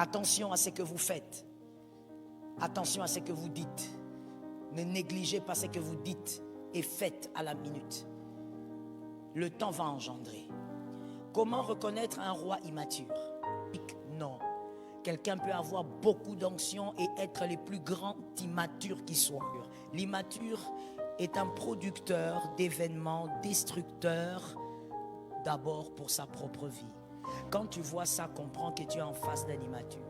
Attention à ce que vous faites. Attention à ce que vous dites. Ne négligez pas ce que vous dites et faites à la minute. Le temps va engendrer. Comment reconnaître un roi immature? Non. Quelqu'un peut avoir beaucoup d'onction et être le plus grand immature qui soit. L'immature est un producteur d'événements destructeurs d'abord pour sa propre vie. Quand tu vois ça, comprends que tu es en face d'un immature.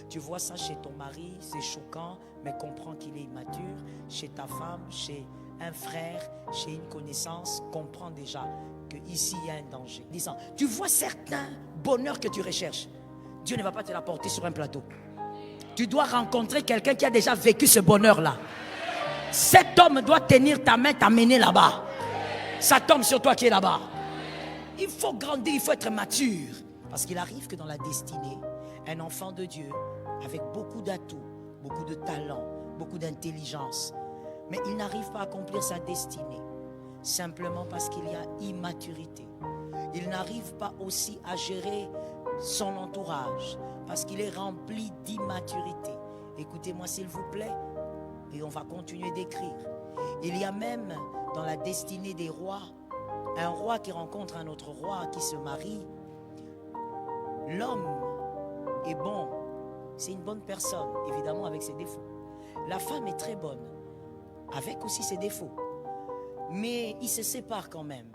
Tu vois ça chez ton mari, c'est choquant, mais comprends qu'il est immature. Chez ta femme, chez un frère, chez une connaissance, comprends déjà qu'ici il y a un danger. Disant, tu vois certains bonheurs que tu recherches, Dieu ne va pas te l'apporter sur un plateau. Tu dois rencontrer quelqu'un qui a déjà vécu ce bonheur-là. Cet homme doit tenir ta main, t'amener là-bas. Ça tombe sur toi qui est là-bas. Il faut grandir, il faut être mature. Parce qu'il arrive que dans la destinée, un enfant de Dieu, avec beaucoup d'atouts, beaucoup de talent, beaucoup d'intelligence, mais il n'arrive pas à accomplir sa destinée, simplement parce qu'il y a immaturité. Il n'arrive pas aussi à gérer son entourage, parce qu'il est rempli d'immaturité. Écoutez-moi s'il vous plaît, et on va continuer d'écrire. Il y a même dans la destinée des rois, un roi qui rencontre un autre roi, qui se marie. L'homme est bon, c'est une bonne personne, évidemment avec ses défauts. La femme est très bonne, avec aussi ses défauts. Mais ils se séparent quand même.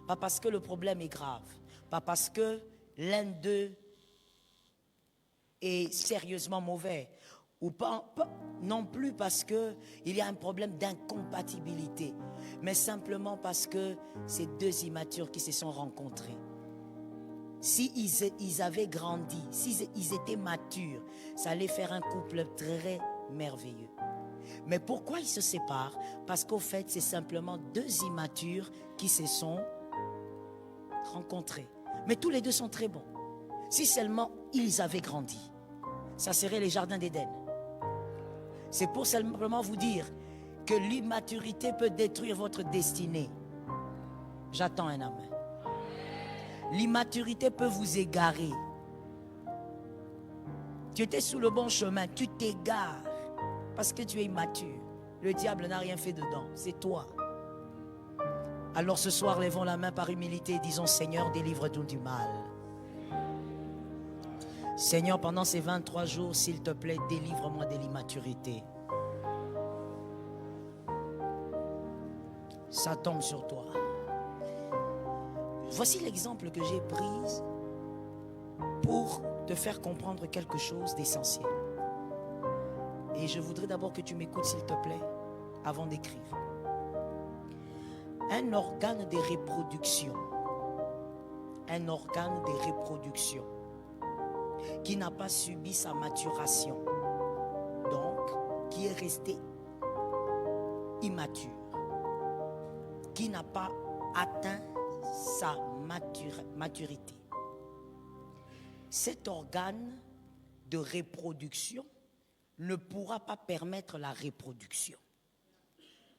Pas parce que le problème est grave, pas parce que l'un d'eux est sérieusement mauvais, ou pas non plus parce qu'il y a un problème d'incompatibilité, mais simplement parce que c'est deux immatures qui se sont rencontrés. Si ils avaient grandi, si ils étaient matures, ça allait faire un couple très merveilleux. Mais pourquoi ils se séparent? Parce qu'au fait, c'est simplement deux immatures qui se sont rencontrés. Mais tous les deux sont très bons. Si seulement ils avaient grandi, ça serait les jardins d'Éden. C'est pour simplement vous dire que l'immaturité peut détruire votre destinée. J'attends un amen. L'immaturité peut vous égarer. Tu étais sous le bon chemin, tu t'égares parce que tu es immature. Le diable n'a rien fait dedans, c'est toi. Alors ce soir, levons la main par humilité et disons, Seigneur, délivre-nous du mal. Seigneur, pendant ces 23 jours, s'il te plaît, délivre-moi de l'immaturité. Ça tombe sur toi. Voici l'exemple que j'ai pris pour te faire comprendre quelque chose d'essentiel. Et je voudrais d'abord que tu m'écoutes, s'il te plaît, avant d'écrire. Un organe de reproduction, qui n'a pas subi sa maturation, donc qui est resté immature, qui n'a pas atteint sa maturité. Cet organe de reproduction ne pourra pas permettre la reproduction.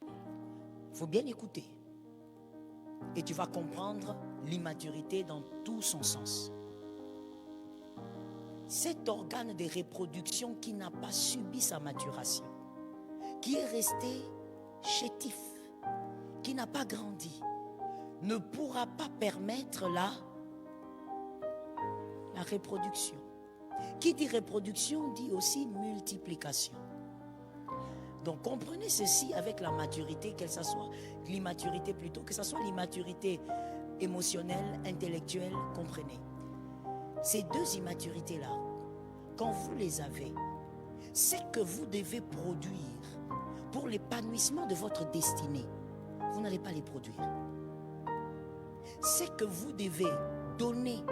Il faut bien écouter. Et tu vas comprendre l'immaturité dans tout son sens. Cet organe de reproduction qui n'a pas subi sa maturation, qui est resté chétif, qui n'a pas grandi, ne pourra pas permettre la reproduction. Qui dit reproduction dit aussi multiplication. Donc comprenez ceci avec la maturité, que ce soit l'immaturité plutôt, que ce soit l'immaturité émotionnelle, intellectuelle, comprenez. Ces deux immaturités-là, quand vous les avez, c'est que vous devez produire pour l'épanouissement de votre destinée. Vous n'allez pas les produire. C'est que vous devez donner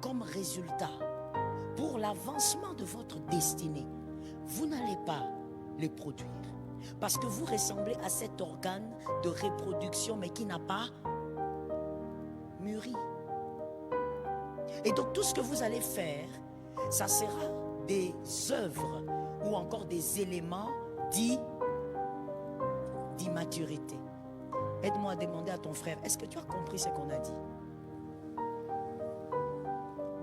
comme résultat pour l'avancement de votre destinée. Vous n'allez pas les produire. Parce que vous ressemblez à cet organe de reproduction, mais qui n'a pas mûri. Et donc tout ce que vous allez faire, ça sera des œuvres ou encore des éléments d'immaturité. Aide-moi à demander à ton frère, est-ce que tu as compris ce qu'on a dit?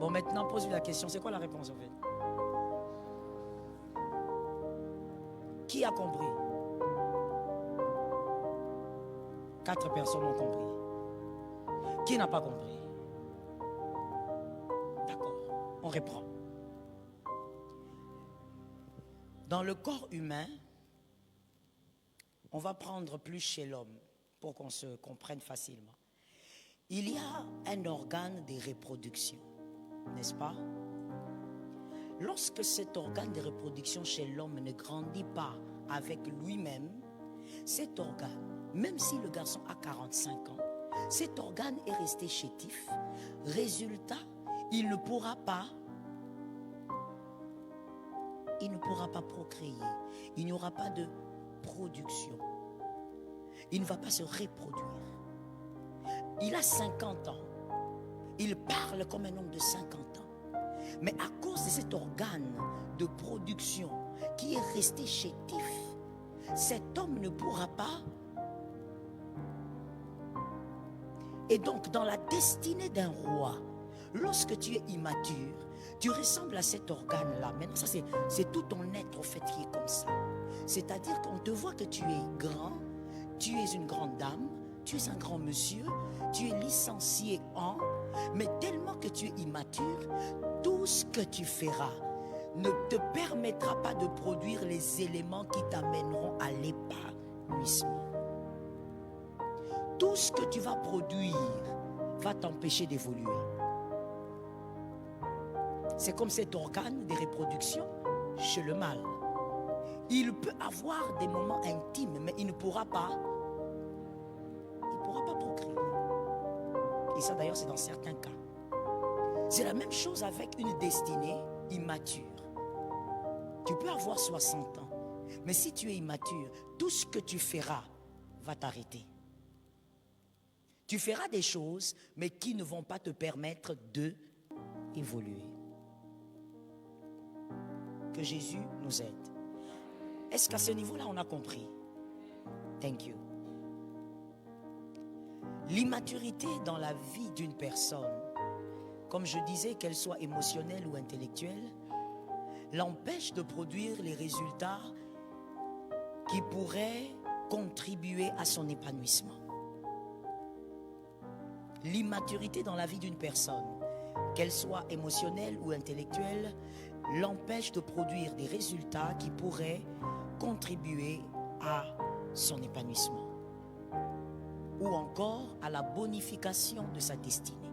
Bon, maintenant, pose-lui la question. C'est quoi la réponse, en fait? Qui a compris? 4 personnes ont compris. Qui n'a pas compris? D'accord, on reprend. Dans le corps humain, on va prendre plus chez l'homme pour qu'on se comprenne facilement. Il y a un organe de reproduction, n'est-ce pas? Lorsque cet organe de reproduction chez l'homme ne grandit pas avec lui-même, cet organe, même si le garçon a 45 ans, cet organe est resté chétif. Résultat, il ne pourra pas procréer. Il n'y aura pas de production. Il ne va pas se reproduire. Il a 50 ans. Il parle comme un homme de 50 ans. Mais à cause de cet organe de production qui est resté chétif, cet homme ne pourra pas. Et donc, dans la destinée d'un roi, lorsque tu es immature, tu ressembles à cet organe-là. Maintenant, ça, c'est tout ton être, au fait, qui est comme ça. C'est-à-dire qu'on te voit que tu es grand, tu es une grande dame, tu es un grand monsieur, tu es licencié en, mais tellement que tu es immature, tout ce que tu feras ne te permettra pas de produire les éléments qui t'amèneront à l'épanouissement. Tout ce que tu vas produire va t'empêcher d'évoluer. C'est comme cet organe de reproduction chez le mâle. Il peut avoir des moments intimes, mais il ne pourra pas procréer. Et ça d'ailleurs, c'est dans certains cas. C'est la même chose avec une destinée immature. Tu peux avoir 60 ans, mais si tu es immature, tout ce que tu feras va t'arrêter. Tu feras des choses, mais qui ne vont pas te permettre d'évoluer. Que Jésus nous aide. Est-ce qu'à ce niveau-là, on a compris? Thank you. L'immaturité dans la vie d'une personne, comme je disais, qu'elle soit émotionnelle ou intellectuelle, l'empêche de produire les résultats qui pourraient contribuer à son épanouissement. L'immaturité dans la vie d'une personne, qu'elle soit émotionnelle ou intellectuelle, l'empêche de produire des résultats qui pourraient contribuer à son épanouissement ou encore à la bonification de sa destinée.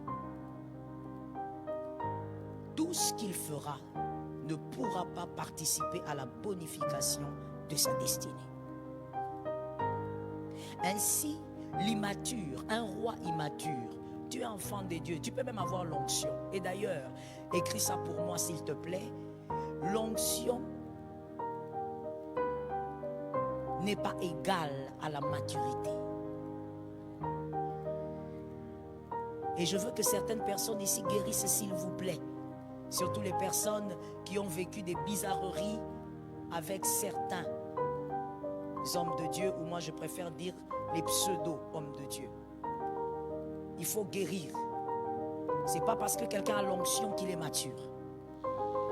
Tout ce qu'il fera ne pourra pas participer à la bonification de sa destinée. Ainsi, l'immature, un roi immature, tu es enfant de Dieu, tu peux même avoir l'onction. Et d'ailleurs, écris ça pour moi s'il te plaît. L'onction n'est pas égale à la maturité. Et je veux que certaines personnes ici guérissent, s'il vous plaît. Surtout les personnes qui ont vécu des bizarreries avec certains hommes de Dieu, ou moi je préfère dire les pseudo-hommes de Dieu. Il faut guérir. C'est pas parce que quelqu'un a l'onction qu'il est mature.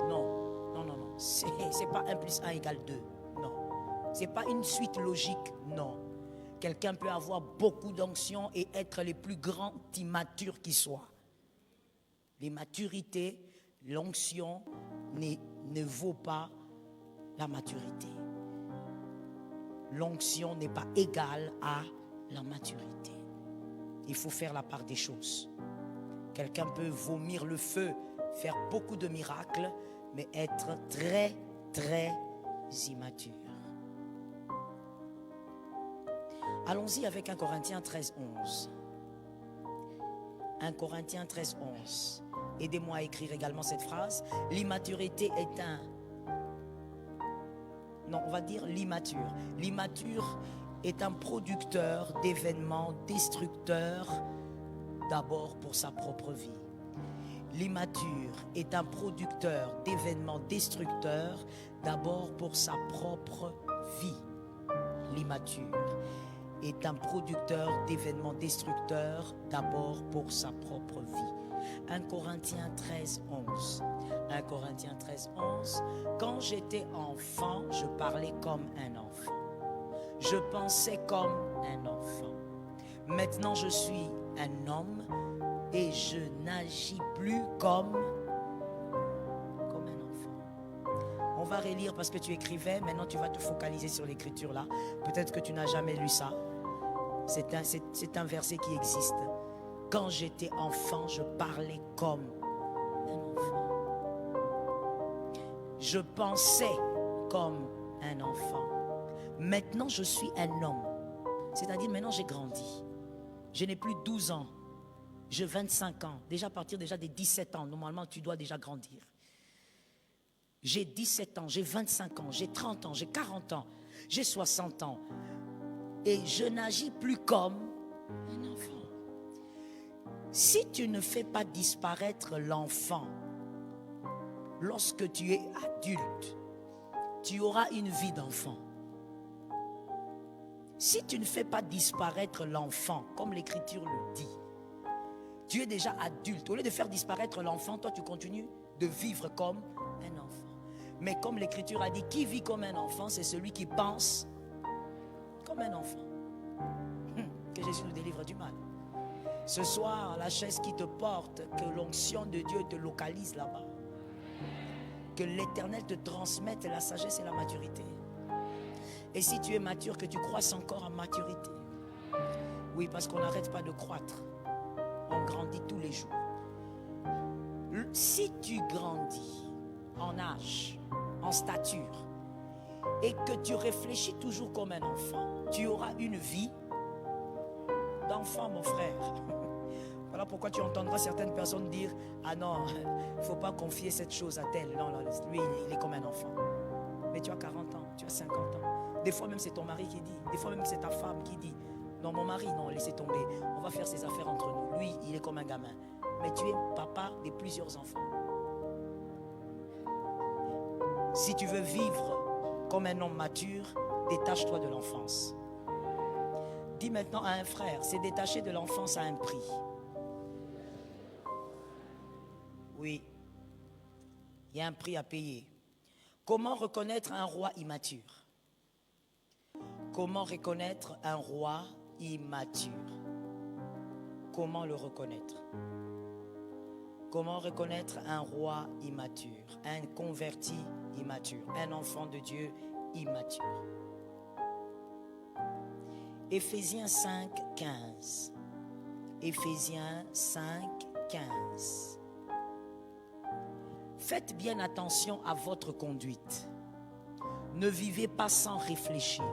Non, non, non, non. C'est pas 1 plus 1 égale 2. Non. C'est pas une suite logique. Non. Quelqu'un peut avoir beaucoup d'onction et être les plus grands immatures qui soient. L'immaturité, l'onction ne vaut pas la maturité. L'onction n'est pas égale à la maturité. Il faut faire la part des choses. Quelqu'un peut vomir le feu, faire beaucoup de miracles, mais être très, très immature. Allons-y avec 1 Corinthiens 13, 11. 1 Corinthiens 13, 11. Aidez-moi à écrire également cette phrase. L'immaturité est un... Non, on va dire l'immature. L'immature est un producteur d'événements destructeurs, d'abord pour sa propre vie. L'immature est un producteur d'événements destructeurs, d'abord pour sa propre vie. L'immature est un producteur d'événements destructeurs, d'abord pour sa propre vie. 1 Corinthiens 13, 11. 1 Corinthiens 13, 11. Quand j'étais enfant, je parlais comme un enfant. Je pensais comme un enfant. Maintenant, je suis un homme et je n'agis plus comme un enfant. On va relire parce que tu écrivais. Maintenant, tu vas te focaliser sur l'écriture là. Peut-être que tu n'as jamais lu ça. C'est un verset qui existe. Quand j'étais enfant, je parlais comme un enfant. Je pensais comme un enfant. Maintenant, je suis un homme. C'est-à-dire, maintenant, j'ai grandi. Je n'ai plus 12 ans. J'ai 25 ans. Déjà à partir des 17 ans, normalement, tu dois déjà grandir. J'ai 17 ans, j'ai 25 ans, j'ai 30 ans, j'ai 40 ans, j'ai 60 ans. Et je n'agis plus comme un enfant. Si tu ne fais pas disparaître l'enfant, lorsque tu es adulte, tu auras une vie d'enfant. Si tu ne fais pas disparaître l'enfant, comme l'Écriture le dit, tu es déjà adulte. Au lieu de faire disparaître l'enfant, toi tu continues de vivre comme un enfant. Mais comme l'Écriture a dit, qui vit comme un enfant, c'est celui qui pense comme un enfant. Que Jésus nous délivre du mal. Ce soir, la chaise qui te porte, que l'onction de Dieu te localise là-bas. Que l'Éternel te transmette la sagesse et la maturité. Et si tu es mature, que tu croisses encore en maturité. Oui, parce qu'on n'arrête pas de croître. On grandit tous les jours. Si tu grandis en âge, en stature, et que tu réfléchis toujours comme un enfant, tu auras une vie d'enfant, mon frère. Voilà pourquoi tu entendras certaines personnes dire, ah non, il ne faut pas confier cette chose à tel. Non, non, lui, il est comme un enfant. Mais tu as 40 ans, tu as 50 ans. Des fois même c'est ton mari qui dit, des fois même c'est ta femme qui dit, non, mon mari, non, laissez tomber, on va faire ses affaires entre nous. Lui, il est comme un gamin. Mais tu es papa de plusieurs enfants. Si tu veux vivre comme un homme mature, détache-toi de l'enfance. Dis maintenant à un frère, c'est détacher de l'enfance à un prix. Oui, il y a un prix à payer. Comment reconnaître un roi immature? Comment reconnaître un roi immature? Comment le reconnaître? Comment reconnaître un roi immature, un converti immature, un enfant de Dieu immature? Éphésiens 5, 15. Éphésiens 5, 15. Faites bien attention à votre conduite. Ne vivez pas sans réfléchir.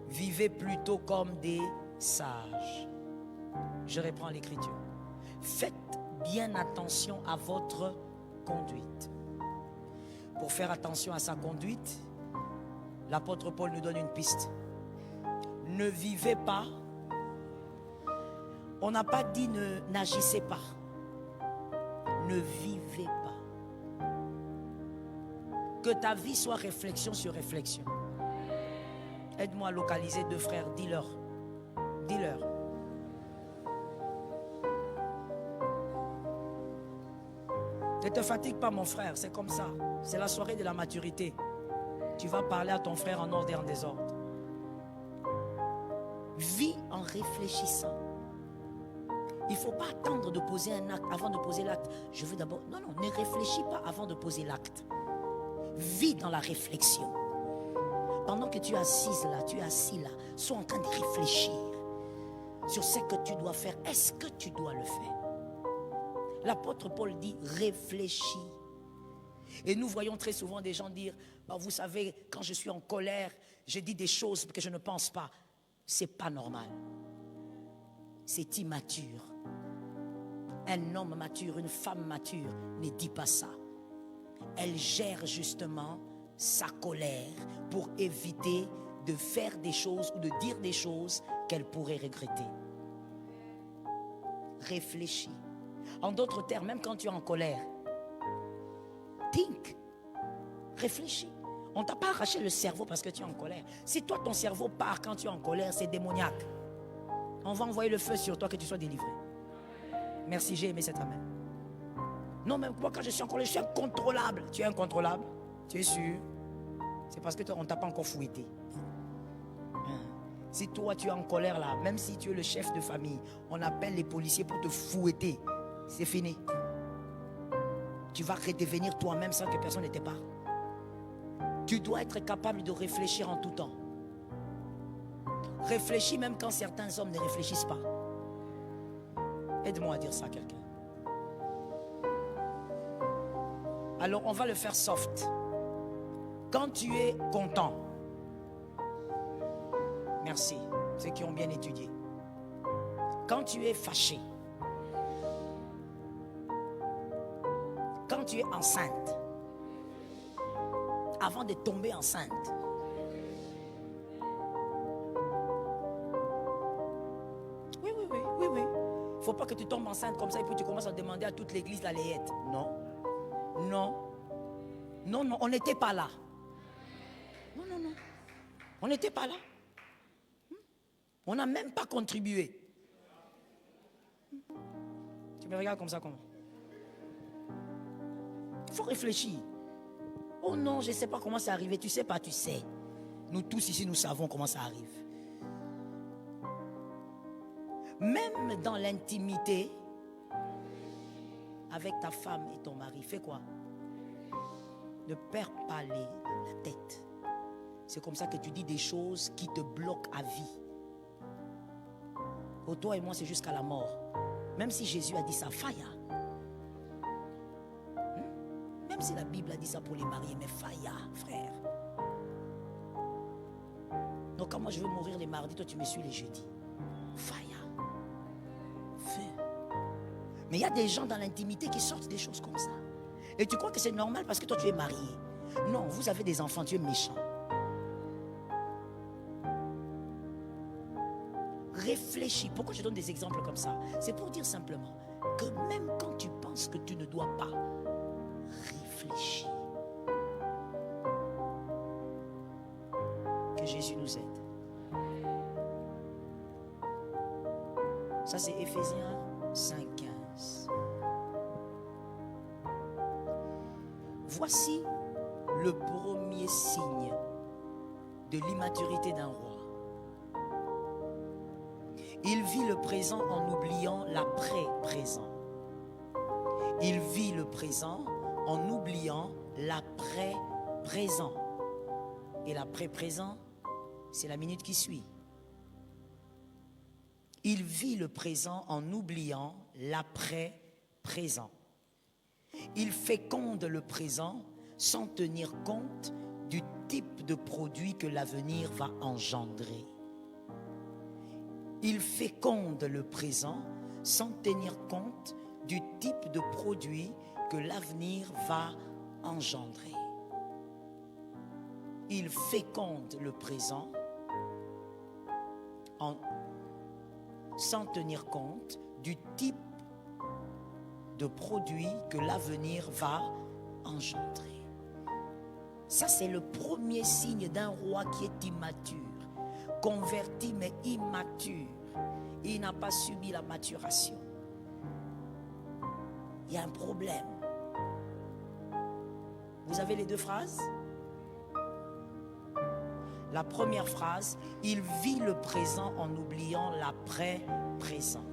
Vivez plutôt comme des sages. Je reprends l'écriture. Faites bien attention à votre conduite. Pour faire attention à sa conduite, l'apôtre Paul nous donne une piste. Ne vivez pas. On n'a pas dit n'agissez pas. Ne vivez pas. Que ta vie soit réflexion sur réflexion. Aide-moi à localiser deux frères. Dis-leur. Dis-leur. Ne te fatigue pas, mon frère. C'est comme ça. C'est la soirée de la maturité. Tu vas parler à ton frère en ordre et en désordre. Vis en réfléchissant. Il ne faut pas attendre de poser un acte avant de poser l'acte. Je veux d'abord... Non, non, ne réfléchis pas avant de poser l'acte. Vis dans la réflexion. Pendant que tu es assise là, tu es assis là, sois en train de réfléchir sur ce que tu dois faire. Est-ce que tu dois le faire? L'apôtre Paul dit réfléchis. Et nous voyons très souvent des gens dire, bah, vous savez, quand je suis en colère, je dis des choses que je ne pense pas. C'est pas normal. C'est immature. Un homme mature, une femme mature ne dit pas ça. Elle gère justement sa colère pour éviter de faire des choses ou de dire des choses qu'elle pourrait regretter. Réfléchis. En d'autres termes, même quand tu es en colère, think. Réfléchis. On ne t'a pas arraché le cerveau parce que tu es en colère. Si toi, ton cerveau part quand tu es en colère, c'est démoniaque. On va envoyer le feu sur toi que tu sois délivré. Merci, j'ai aimé cet amen. Non, mais moi quand je suis en colère, je suis incontrôlable. Tu es incontrôlable? Tu es sûr? C'est parce que toi, on ne t'a pas encore fouetté. Si toi tu es en colère là, même si tu es le chef de famille, on appelle les policiers pour te fouetter. C'est fini. Tu vas redevenir toi-même sans que personne ne te parle. Tu dois être capable de réfléchir en tout temps. Réfléchis même quand certains hommes ne réfléchissent pas. Aide-moi à dire ça à quelqu'un. Alors on va le faire soft. Quand tu es content, merci, ceux qui ont bien étudié. Quand tu es fâché, quand tu es enceinte, avant de tomber enceinte, oui. Il ne faut pas que tu tombes enceinte comme ça et puis tu commences à demander à toute l'église la layette. Non, on n'était pas là. Non. On n'était pas là. On n'a même pas contribué. Tu me regardes comme ça comment? Il faut réfléchir. Oh non, je ne sais pas comment c'est arrivé. Tu sais pas, tu sais. Nous tous ici, nous savons comment ça arrive. Même dans l'intimité, avec ta femme et ton mari, fais quoi? Ne perds pas la tête. C'est comme ça que tu dis des choses qui te bloquent à vie. Pour toi et moi, c'est jusqu'à la mort. Même si Jésus a dit ça, faya. Même si la Bible a dit ça pour les mariés, mais faya, frère. Donc quand moi je veux mourir les mardis, toi tu me suis les jeudis. Faya. Feu. Mais il y a des gens dans l'intimité qui sortent des choses comme ça. Et tu crois que c'est normal parce que toi tu es marié. Non, vous avez des enfants, tu es méchant. Réfléchis. Pourquoi je donne des exemples comme ça? C'est pour dire simplement que même quand tu penses que tu ne dois pas, réfléchis. Que Jésus nous aide. Ça c'est Éphésiens 5:15. Voici le premier signe de l'immaturité d'un roi. Il vit le présent en oubliant l'après-présent. Il vit le présent en oubliant l'après-présent. Et l'après-présent, c'est la minute qui suit. Il vit le présent en oubliant l'après-présent. Il féconde le présent sans tenir compte du type de produit que l'avenir va engendrer. Il féconde le présent sans tenir compte du type de produit que l'avenir va engendrer. Il féconde le présent sans tenir compte du type de produit que l'avenir va engendrer. Ça, c'est le premier signe d'un roi qui est immature. Converti mais immature. Il n'a pas subi la maturation. Il y a un problème. Vous avez les deux phrases? La première phrase, il vit le présent en oubliant l'après-présent.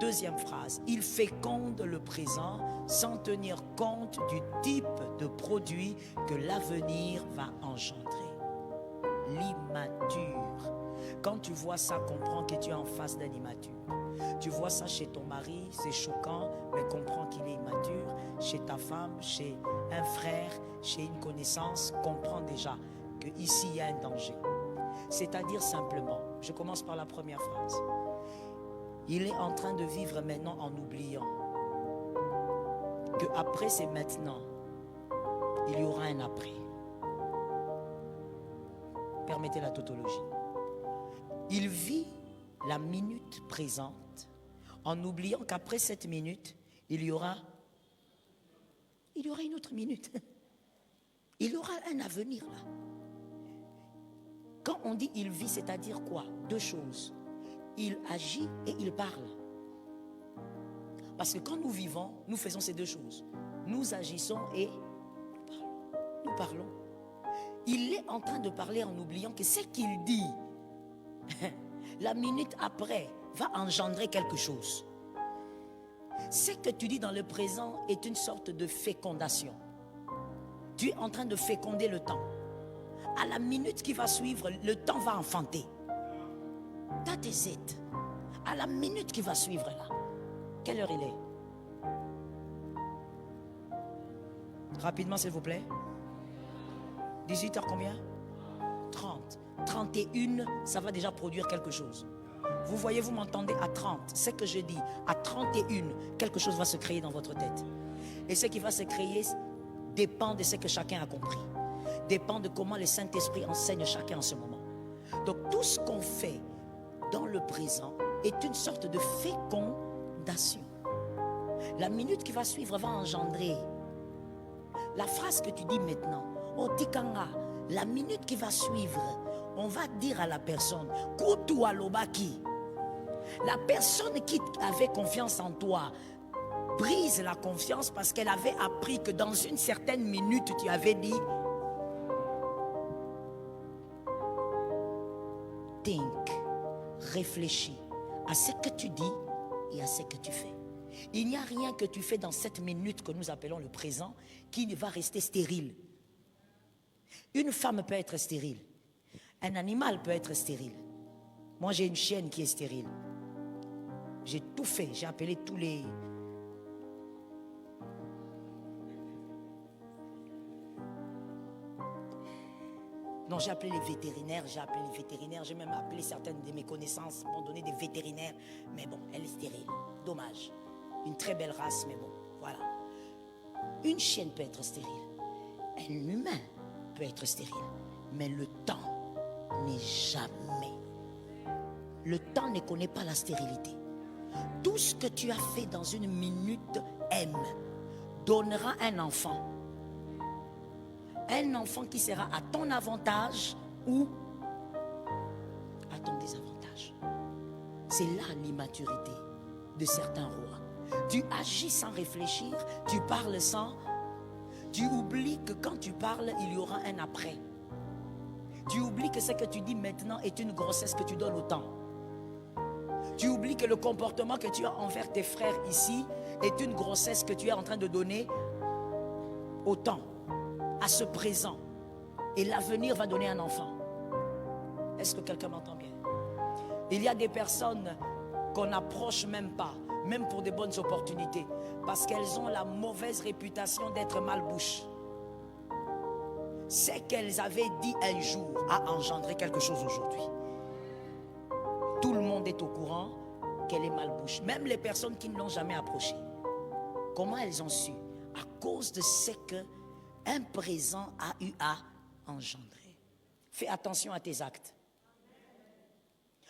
Deuxième phrase, il féconde le présent sans tenir compte du type de produit que l'avenir va engendrer. L'immature. Quand tu vois ça, comprends que tu es en face d'un immature. Tu vois ça chez ton mari, c'est choquant, mais comprends qu'il est immature. Chez ta femme, chez un frère, chez une connaissance, comprends déjà qu'ici il y a un danger. C'est-à-dire simplement, je commence par la première phrase. Il est en train de vivre maintenant en oubliant que après c'est maintenant, il y aura un après. Permettez la tautologie. Il vit la minute présente en oubliant qu'après cette minute, il y aura une autre minute. Il y aura un avenir là. Quand on dit il vit, c'est-à-dire quoi? Deux choses. Il agit et il parle. Parce que quand nous vivons, nous faisons ces deux choses. Nous agissons et nous parlons. Il est en train de parler en oubliant que ce qu'il dit, la minute après, va engendrer quelque chose. Ce que tu dis dans le présent est une sorte de fécondation. Tu es en train de féconder le temps. À la minute qui va suivre, le temps va enfanter. That is it. À la minute qui va suivre là. Quelle heure il est? Rapidement s'il vous plaît. 18h combien? 30. 31, ça va déjà produire quelque chose. Vous voyez, vous m'entendez à 30. Ce que je dis, à 31, quelque chose va se créer dans votre tête. Et ce qui va se créer dépend de ce que chacun a compris. Dépend de comment le Saint-Esprit enseigne chacun en ce moment. Donc tout ce qu'on fait dans le présent est une sorte de fécondation. La minute qui va suivre va engendrer. La phrase que tu dis maintenant, oh Tikanga, la minute qui va suivre, on va dire à la personne, Koutou alobaki. La personne qui avait confiance en toi brise la confiance parce qu'elle avait appris que dans une certaine minute, tu avais dit think, réfléchis à ce que tu dis et à ce que tu fais. Il n'y a rien que tu fais dans cette minute que nous appelons le présent qui ne va rester stérile. Une femme peut être stérile. Un animal peut être stérile. Moi, j'ai une chienne qui est stérile. J'ai tout fait. J'ai appelé tous les... Non, j'ai appelé les vétérinaires. J'ai même appelé certaines de mes connaissances, m'ont donné des vétérinaires. Mais bon, elle est stérile. Dommage. Une très belle race, mais bon, voilà. Une chienne peut être stérile. Un humain peut être stérile. Mais le temps n'est jamais. Le temps ne connaît pas la stérilité. Tout ce que tu as fait dans une minute donnera un enfant. Un enfant qui sera à ton avantage ou à ton désavantage. C'est là l'immaturité de certains rois. Tu agis sans réfléchir, tu parles sans... Tu oublies que quand tu parles, il y aura un après. Tu oublies que ce que tu dis maintenant est une grossesse que tu donnes au temps. Tu oublies que le comportement que tu as envers tes frères ici est une grossesse que tu es en train de donner au temps, à ce présent. Et l'avenir va donner un enfant. Est-ce que quelqu'un m'entend bien? Il y a des personnes qu'on n'approche même pas, même pour des bonnes opportunités, parce qu'elles ont la mauvaise réputation d'être malbouches. Ce qu'elles avaient dit un jour a engendré quelque chose aujourd'hui. Tout le monde est au courant qu'elle est malbouche. Même les personnes qui ne l'ont jamais approchée. Comment elles ont su? À cause de ce qu'un présent a eu à engendrer. Fais attention à tes actes.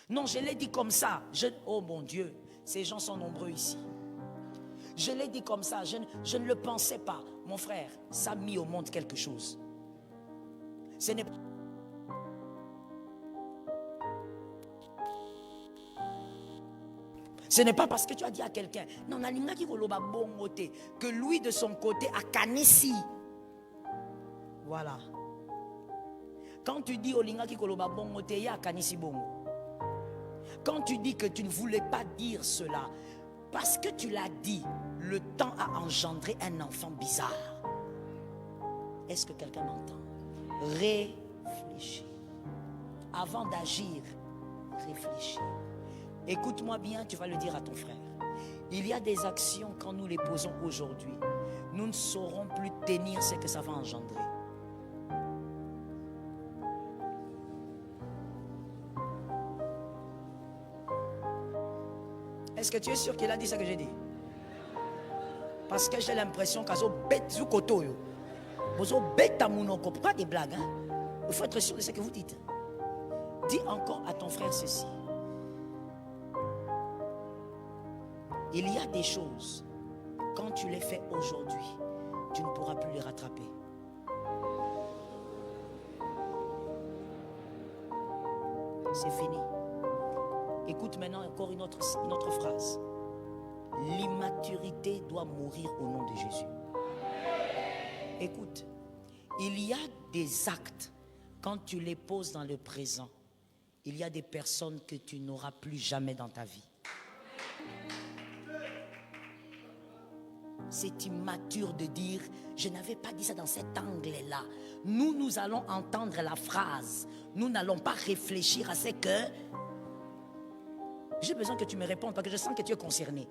Non, je l'ai dit comme ça. Oh mon Dieu, ces gens sont nombreux ici. Je l'ai dit comme ça, je ne le pensais pas. Mon frère, ça a mis au monde quelque chose. Ce n'est pas... Ce n'est pas parce que tu as dit à quelqu'un, non, que lui de son côté a canissi. Voilà. Quand tu dis Olinga ki koloba bongo te ya kanisi bongo. Quand tu dis que tu ne voulais pas dire cela, parce que tu l'as dit, le temps a engendré un enfant bizarre. Est-ce que quelqu'un m'entend? Réfléchis. Avant d'agir, réfléchis. Écoute-moi bien, tu vas le dire à ton frère. Il y a des actions, quand nous les posons aujourd'hui, nous ne saurons plus tenir ce que ça va engendrer. Est-ce que tu es sûr qu'il a dit ce que j'ai dit? Parce que j'ai l'impression qu'il pas des blagues. Il faut être sûr de ce que vous dites. Dis encore à ton frère ceci. Il y a des choses, quand tu les fais aujourd'hui, tu ne pourras plus les rattraper. C'est fini. Écoute maintenant encore une autre phrase. L'immaturité doit mourir au nom de Jésus. Écoute, il y a des actes, quand tu les poses dans le présent, il y a des personnes que tu n'auras plus jamais dans ta vie. C'est immature de dire, je n'avais pas dit ça dans cet angle-là. Nous allons entendre la phrase. Nous n'allons pas réfléchir à ce que... J'ai besoin que tu me répondes parce que je sens que tu es concerné.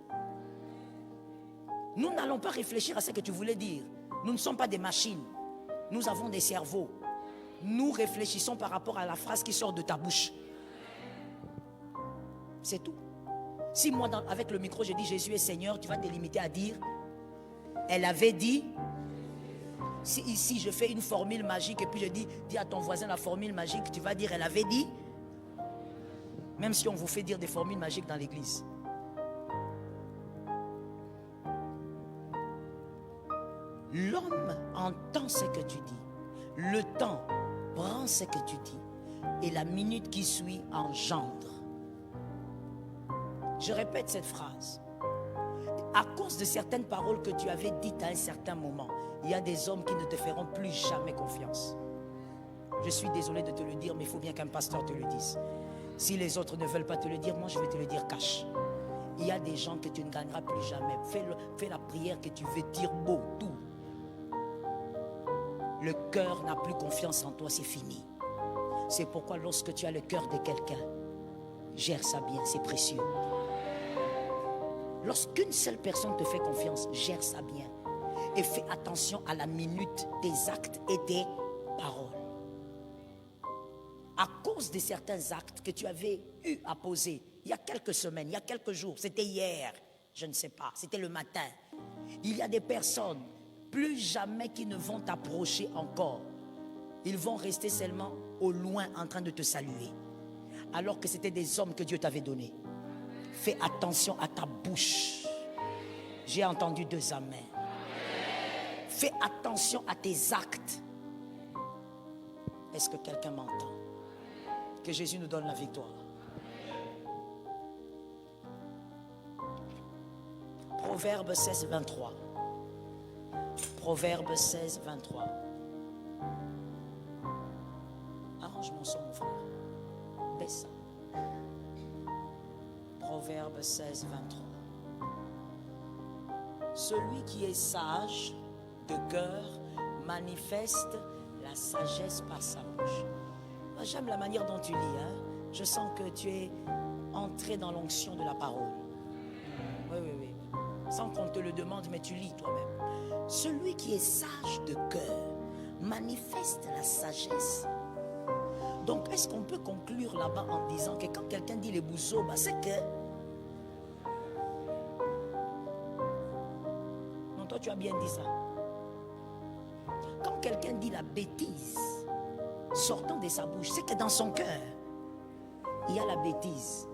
Nous n'allons pas réfléchir à ce que tu voulais dire. Nous ne sommes pas des machines. Nous avons des cerveaux. Nous réfléchissons par rapport à la phrase qui sort de ta bouche. C'est tout. Si moi, avec le micro, je dis Jésus est Seigneur, tu vas te limiter à dire elle avait dit. Si ici je fais une formule magique et puis je dis à ton voisin la formule magique, tu vas dire elle avait dit. Même si on vous fait dire des formules magiques dans l'église. L'homme entend ce que tu dis. Le temps prend ce que tu dis. Et la minute qui suit engendre. Je répète cette phrase. À cause de certaines paroles que tu avais dites à un certain moment, il y a des hommes qui ne te feront plus jamais confiance. Je suis désolé de te le dire, mais il faut bien qu'un pasteur te le dise. Si les autres ne veulent pas te le dire, moi je vais te le dire cash. Il y a des gens que tu ne gagneras plus jamais. Fais la prière que tu veux dire beau, tout. Le cœur n'a plus confiance en toi, c'est fini. C'est pourquoi lorsque tu as le cœur de quelqu'un, gère ça bien, c'est précieux. Lorsqu'une seule personne te fait confiance, gère ça bien. Et fais attention à la minute des actes et des paroles. À cause de certains actes que tu avais eu à poser, il y a quelques semaines, il y a quelques jours, c'était hier, je ne sais pas, c'était le matin. Il y a des personnes, plus jamais qui ne vont t'approcher encore. Ils vont rester seulement au loin en train de te saluer. Alors que c'était des hommes que Dieu t'avait donnés. Fais attention à ta bouche. J'ai entendu 2 amens. Fais attention à tes actes. Est-ce que quelqu'un m'entend? Que Jésus nous donne la victoire. Proverbe 16, 23. Proverbe 16, 23. Arrange mon son, mon frère. Baisse ça. Proverbe 16, 23. Celui qui est sage de cœur manifeste la sagesse par sa bouche. Moi, j'aime la manière dont tu lis. Je sens que tu es entré dans l'onction de la parole. Oui. Sans qu'on te le demande, mais tu lis toi-même. Celui qui est sage de cœur manifeste la sagesse. Donc, est-ce qu'on peut conclure là-bas en disant que quand quelqu'un dit les bouzobas, c'est que... Non, toi, tu as bien dit ça. Quand quelqu'un dit la bêtise, sortant de sa bouche, c'est que dans son cœur, il y a la bêtise.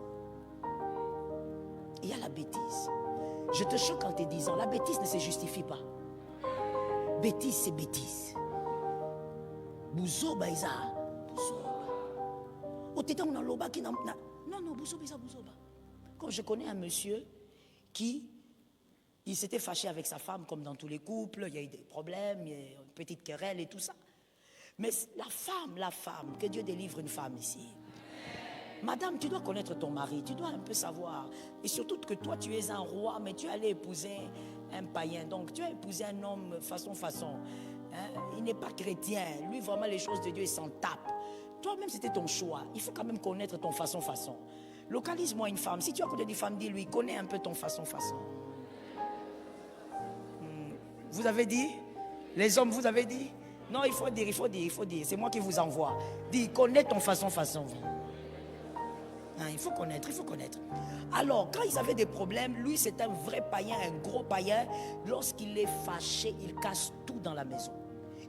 Il y a la bêtise. Je te choque en te disant, la bêtise ne se justifie pas. Bêtise, c'est bêtise. Bouzoba, isa. Bouzoba. Non, bouzoba, isa, bouzoba. Comme je connais un monsieur qui, il s'était fâché avec sa femme, comme dans tous les couples, il y a eu des problèmes, il y a eu une petite querelle et tout ça. Mais la femme, que Dieu délivre une femme ici. Madame, tu dois connaître ton mari, tu dois un peu savoir. Et surtout que toi, tu es un roi, mais tu allais épouser un païen. Donc, tu as épousé un homme façon. Il n'est pas chrétien. Lui, vraiment, les choses de Dieu, il s'en tape. Toi-même, c'était ton choix. Il faut quand même connaître ton façon. Localise-moi une femme. Si tu as connu une femme, dis-lui, connais un peu ton façon. Vous avez dit? Les hommes, vous avez dit? Non, il faut dire. C'est moi qui vous envoie. Dis, connais ton façon. Il faut connaître. Alors, quand ils avaient des problèmes, lui, c'est un vrai païen, un gros païen. Lorsqu'il est fâché, il casse tout dans la maison.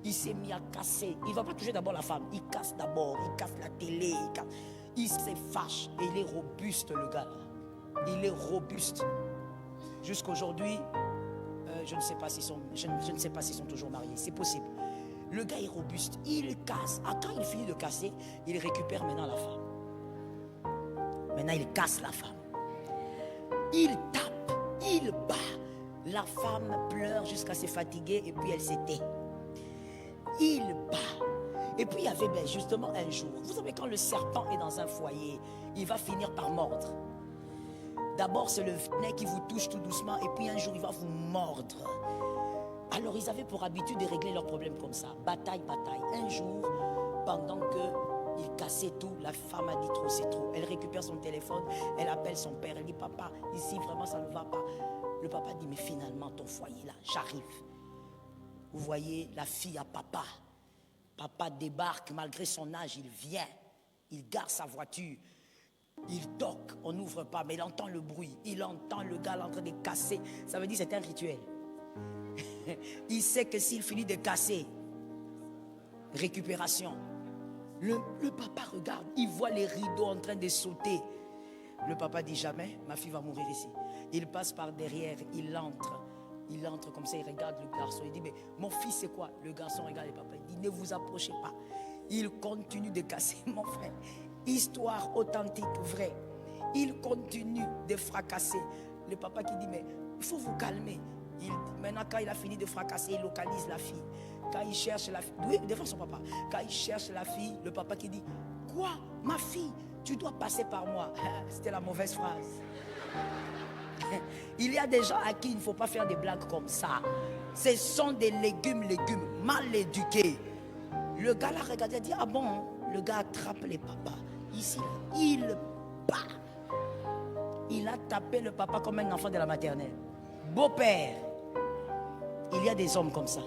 Il s'est mis à casser. Il ne va pas toucher d'abord la femme. Il casse d'abord. Il casse la télé. Il se fâche. Et il est robuste, le gars. Il est robuste. Jusqu'aujourd'hui, je ne sais pas s'ils sont toujours mariés. C'est possible. Le gars est robuste. Il casse. Quand il finit de casser, il récupère maintenant la femme. Maintenant, il casse la femme. Il tape. Il bat. La femme pleure jusqu'à se fatiguer et puis elle s'était. Il bat. Et puis il y avait justement un jour. Vous savez, quand le serpent est dans un foyer, il va finir par mordre. D'abord c'est le nez qui vous touche tout doucement et puis un jour il va vous mordre. Alors ils avaient pour habitude de régler leurs problèmes comme ça. Bataille, bataille. Un jour, pendant qu'ils cassaient tout, la femme a dit trop, c'est trop. Elle récupère son téléphone, elle appelle son père, elle dit papa, ici vraiment ça ne va pas. Le papa dit mais finalement ton foyer là, j'arrive. Vous voyez la fille à papa. Papa débarque malgré son âge, il vient, il gare sa voiture. Il toque, on n'ouvre pas, mais il entend le bruit. Il entend le gars en train de casser. Ça veut dire que c'est un rituel. Il sait que s'il finit de casser, récupération. Le papa regarde, il voit les rideaux en train de sauter. Le papa dit jamais, ma fille va mourir ici. Il passe par derrière, il entre comme ça, il regarde le garçon. Il dit, mais mon fils c'est quoi? Le garçon regarde le papa, il dit, ne vous approchez pas. Il continue de casser, mon frère. Histoire authentique, vraie. Il continue de fracasser. Le papa qui dit, mais il faut vous calmer. Maintenant, quand il a fini de fracasser, il localise la fille. Quand il cherche la fille, oui, devant son papa. Quand il cherche la fille, le papa qui dit, quoi, ma fille, tu dois passer par moi. C'était la mauvaise phrase. Il y a des gens à qui il ne faut pas faire des blagues comme ça. Ce sont des légumes mal éduqués. Le gars l'a regardé et dit, ah bon, le gars attrape les papas. Ici, il bat. Il a tapé le papa comme un enfant de la maternelle. Beau-père. Il y a des hommes comme ça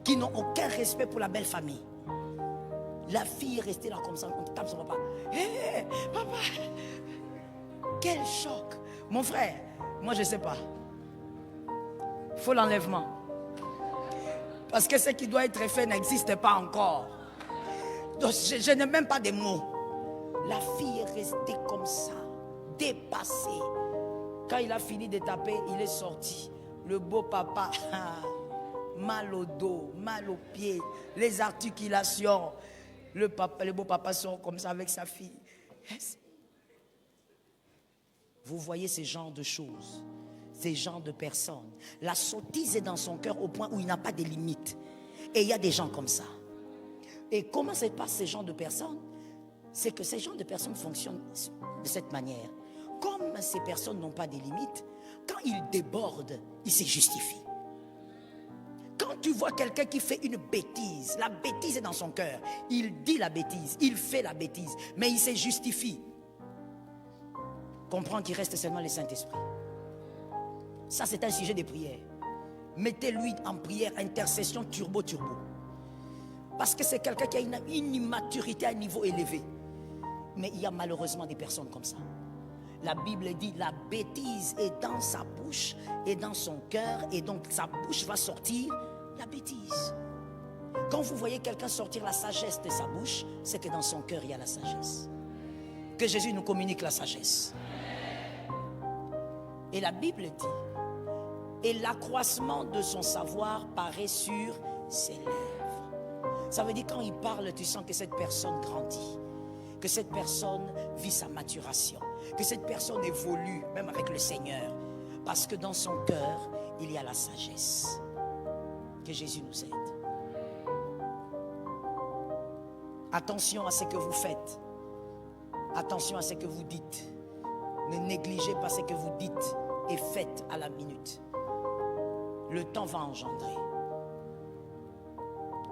qui n'ont aucun respect pour la belle famille. La fille est restée là comme ça, on tape son papa. Hé, papa. Quel choc. Mon frère, moi je ne sais pas. Il faut l'enlèvement. Parce que ce qui doit être fait n'existe pas encore. Donc, je n'ai même pas de mots. La fille est restée comme ça, dépassée. Quand il a fini de taper, il est sorti. Le beau papa, mal au dos, mal aux pieds, les articulations. Le beau papa sort comme ça avec sa fille. Vous voyez ce genre de choses, ces genres de personnes. La sottise est dans son cœur au point où il n'a pas de limite. Et il y a des gens comme ça. Et comment se passe ces genres de personnes? C'est que ces genres de personnes fonctionnent de cette manière. Comme ces personnes n'ont pas de limites, quand ils débordent, ils se justifient. Quand tu vois quelqu'un qui fait une bêtise, la bêtise est dans son cœur. Il dit la bêtise, il fait la bêtise, mais il se justifie. Comprends qu'il reste seulement le Saint-Esprit. Ça, c'est un sujet de prière. Mettez-lui en prière, intercession, turbo. Parce que c'est quelqu'un qui a une immaturité à un niveau élevé. Mais il y a malheureusement des personnes comme ça. La Bible dit, la bêtise est dans sa bouche et dans son cœur. Et donc sa bouche va sortir la bêtise. Quand vous voyez quelqu'un sortir la sagesse de sa bouche, c'est que dans son cœur il y a la sagesse. Que Jésus nous communique la sagesse. Et la Bible dit, et l'accroissement de son savoir paraît sur ses lèvres. Ça veut dire quand il parle, tu sens que cette personne grandit, que cette personne vit sa maturation, que cette personne évolue même avec le Seigneur, parce que dans son cœur il y a la sagesse. Que Jésus nous aide. Attention à ce que vous faites, attention à ce que vous dites. Ne négligez pas ce que vous dites et faites à la minute. Le temps va engendrer.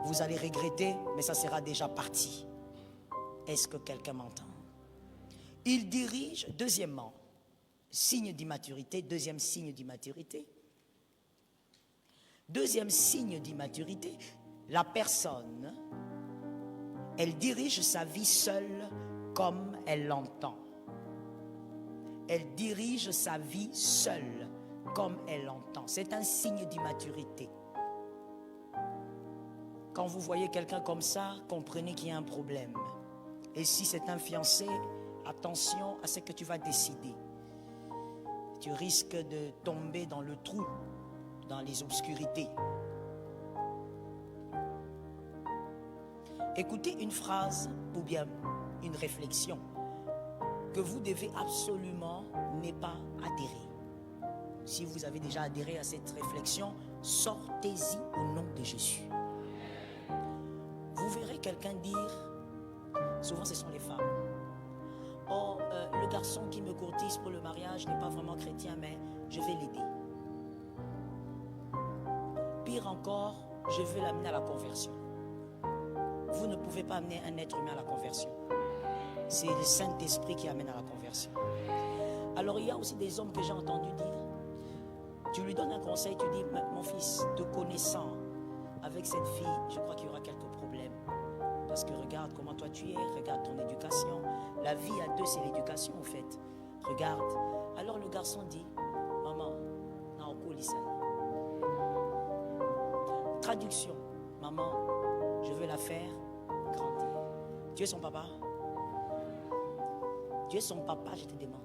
Vous allez regretter, mais ça sera déjà parti. Est-ce que quelqu'un m'entend? Il dirige, deuxièmement, signe d'immaturité, deuxième signe d'immaturité. Deuxième signe d'immaturité, la personne, elle dirige sa vie seule comme elle l'entend. Elle dirige sa vie seule comme elle l'entend. C'est un signe d'immaturité. Quand vous voyez quelqu'un comme ça, comprenez qu'il y a un problème. Et si c'est un fiancé, attention à ce que tu vas décider. Tu risques de tomber dans le trou, dans les obscurités. Écoutez une phrase ou bien une réflexion que vous devez absolument ne pas adhérer. Si vous avez déjà adhéré à cette réflexion, sortez-y au nom de Jésus. Vous verrez quelqu'un dire, souvent ce sont les femmes, oh, le garçon qui me courtise pour le mariage n'est pas vraiment chrétien, mais je vais l'aider. Pire encore, je veux l'amener à la conversion. Vous ne pouvez pas amener un être humain à la conversion. C'est le Saint-Esprit qui amène à la conversion. Alors il y a aussi des hommes que j'ai entendu dire, tu lui donnes un conseil, tu dis, mon fils, te connaissant, avec cette fille, je crois qu'il y aura quelques problèmes. Parce que regarde comment toi tu es, regarde ton éducation. La vie à deux, c'est l'éducation en fait. Regarde. Alors le garçon dit, maman, Naoko Lisa. Traduction, maman, je veux la faire grandir. Tu es son papa? Tu es son papa, je te demande.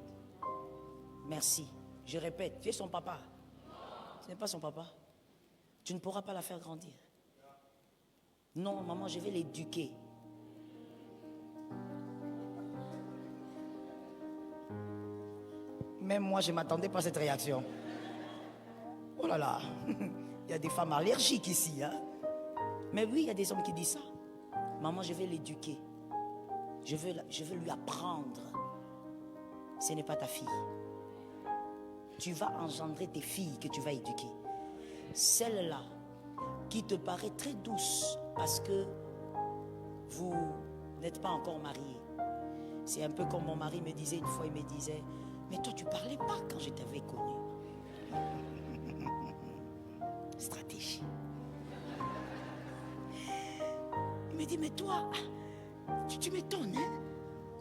Merci. Je répète, tu es son papa. Ce n'est pas son papa. Tu ne pourras pas la faire grandir. Non, maman, je vais l'éduquer. Même moi, je ne m'attendais pas à cette réaction. Oh là là, il y a des femmes allergiques ici. Hein? Mais oui, il y a des hommes qui disent ça. Maman, je vais l'éduquer. Je veux lui apprendre. Ce n'est pas ta fille. Tu vas engendrer tes filles que tu vas éduquer. Celle-là qui te paraît très douce parce que vous n'êtes pas encore mariés. C'est un peu comme mon mari me disait une fois, il me disait, mais toi tu parlais pas quand je t'avais connu. Stratégie. Il me dit, mais toi, tu m'étonnes, hein?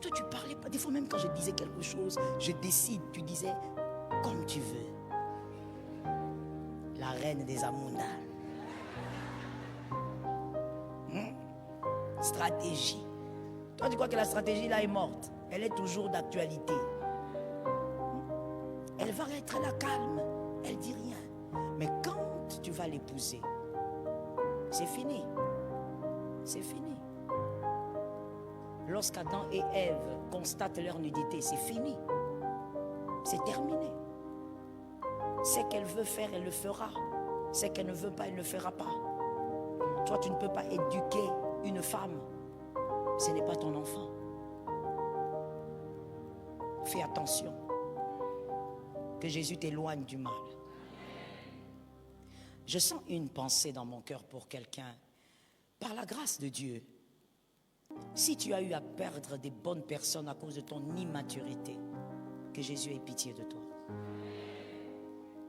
Toi tu parlais pas. Des fois même quand je disais quelque chose, je décide, tu disais comme tu veux. La reine des Amunda. Stratégie. Toi tu crois que la stratégie là est morte? Elle est toujours d'actualité. Elle va être là calme, elle dit rien. Mais quand tu vas l'épouser, c'est fini. C'est fini. Lorsqu'Adam et Ève constatent leur nudité, c'est fini. C'est terminé. Ce qu'elle veut faire, elle le fera. Ce qu'elle ne veut pas, elle ne le fera pas. Toi, tu ne peux pas éduquer une femme. Ce n'est pas ton enfant. Fais attention. Que Jésus t'éloigne du mal. Je sens une pensée dans mon cœur pour quelqu'un. Par la grâce de Dieu, si tu as eu à perdre des bonnes personnes à cause de ton immaturité, que Jésus ait pitié de toi.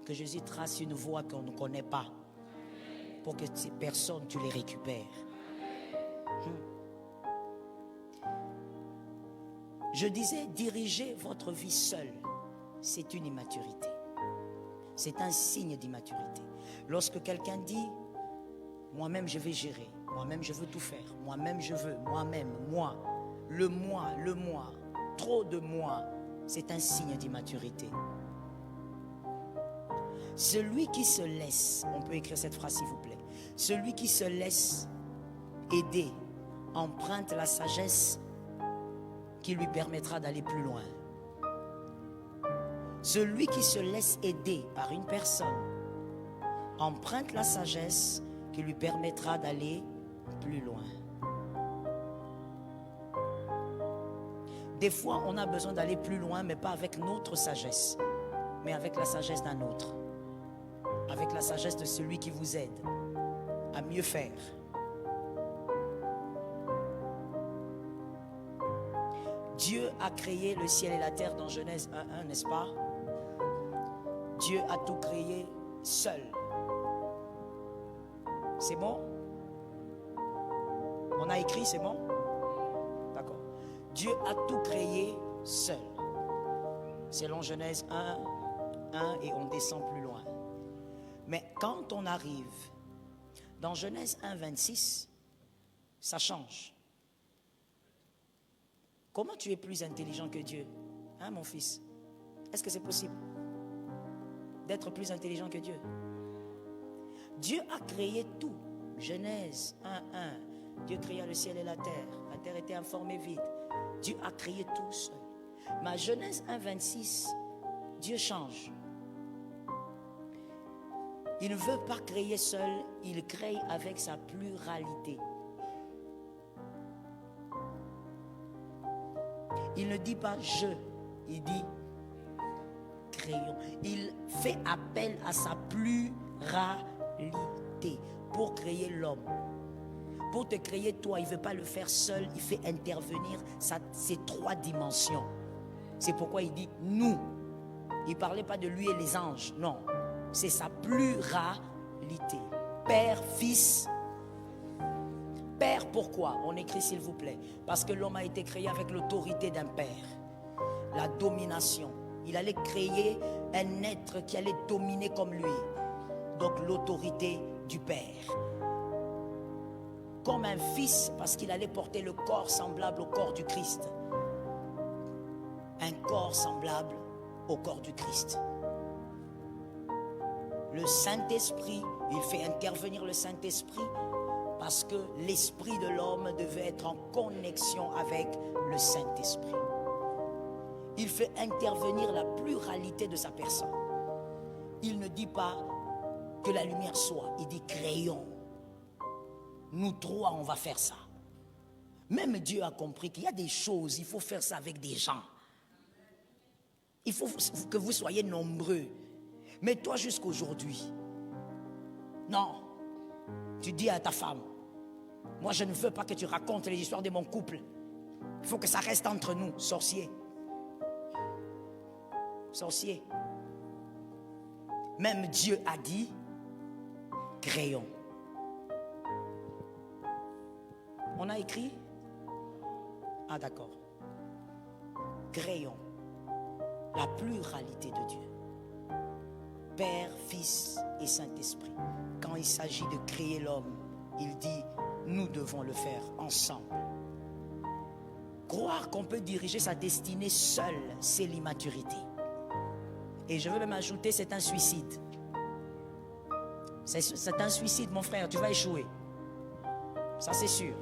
Que Jésus trace une voie qu'on ne connaît pas pour que ces personnes, tu les récupères. Je disais, diriger votre vie seul, c'est une immaturité. C'est un signe d'immaturité. Lorsque quelqu'un dit, moi-même je vais gérer, moi-même je veux tout faire, moi-même je veux, moi-même, moi, le moi, trop de moi, c'est un signe d'immaturité. Celui qui se laisse, on peut écrire cette phrase s'il vous plaît, celui qui se laisse aider emprunte la sagesse qui lui permettra d'aller plus loin. Celui qui se laisse aider par une personne emprunte la sagesse qui lui permettra d'aller plus loin. Des fois, on a besoin d'aller plus loin, mais pas avec notre sagesse, mais avec la sagesse d'un autre. Avec la sagesse de celui qui vous aide à mieux faire. Dieu a créé le ciel et la terre dans Genèse 1:1, n'est-ce pas? Dieu a tout créé seul. C'est bon? On a écrit, c'est bon? D'accord. Dieu a tout créé seul. Selon Genèse 1:1 et on descend plus loin. Mais quand on arrive dans Genèse 1:26, ça change. Comment tu es plus intelligent que Dieu? Hein, mon fils? Est-ce que c'est possible d'être plus intelligent que Dieu? Dieu a créé tout. Genèse 1:1. Dieu créa le ciel et la terre. La terre était informe et vide. Dieu a créé tout seul. Mais à Genèse 1:26, Dieu change. Il ne veut pas créer seul, il crée avec sa pluralité. Il ne dit pas je, il dit créons. Il fait appel à sa pluralité pour créer l'homme. Pour te créer toi, il ne veut pas le faire seul, il fait intervenir ces trois dimensions. C'est pourquoi il dit nous. Il ne parlait pas de lui et les anges, non. C'est sa pluralité. Père, Fils. Père, pourquoi? On écrit s'il vous plaît. Parce que l'homme a été créé avec l'autorité d'un père. La domination. Il allait créer un être qui allait dominer comme lui. Donc l'autorité du père. Comme un fils, parce qu'il allait porter le corps semblable au corps du Christ. Un corps semblable au corps du Christ. Le Saint-Esprit, il fait intervenir le Saint-Esprit parce que l'esprit de l'homme devait être en connexion avec le Saint-Esprit. Il fait intervenir la pluralité de sa personne. Il ne dit pas que la lumière soit, il dit créons. Nous trois, on va faire ça. Même Dieu a compris qu'il y a des choses, il faut faire ça avec des gens. Il faut que vous soyez nombreux. Mais toi, jusqu'aujourd'hui, non, tu dis à ta femme, moi je ne veux pas que tu racontes les histoires de mon couple. Il faut que ça reste entre nous, sorcier. Sorcier. Même Dieu a dit, créons. On a écrit? Ah d'accord. Créons la pluralité de Dieu. Père, Fils et Saint-Esprit. Quand il s'agit de créer l'homme, il dit, nous devons le faire ensemble. Croire qu'on peut diriger sa destinée seul, c'est l'immaturité. Et je veux même ajouter, c'est un suicide. C'est un suicide, mon frère, tu vas échouer. Ça, c'est sûr.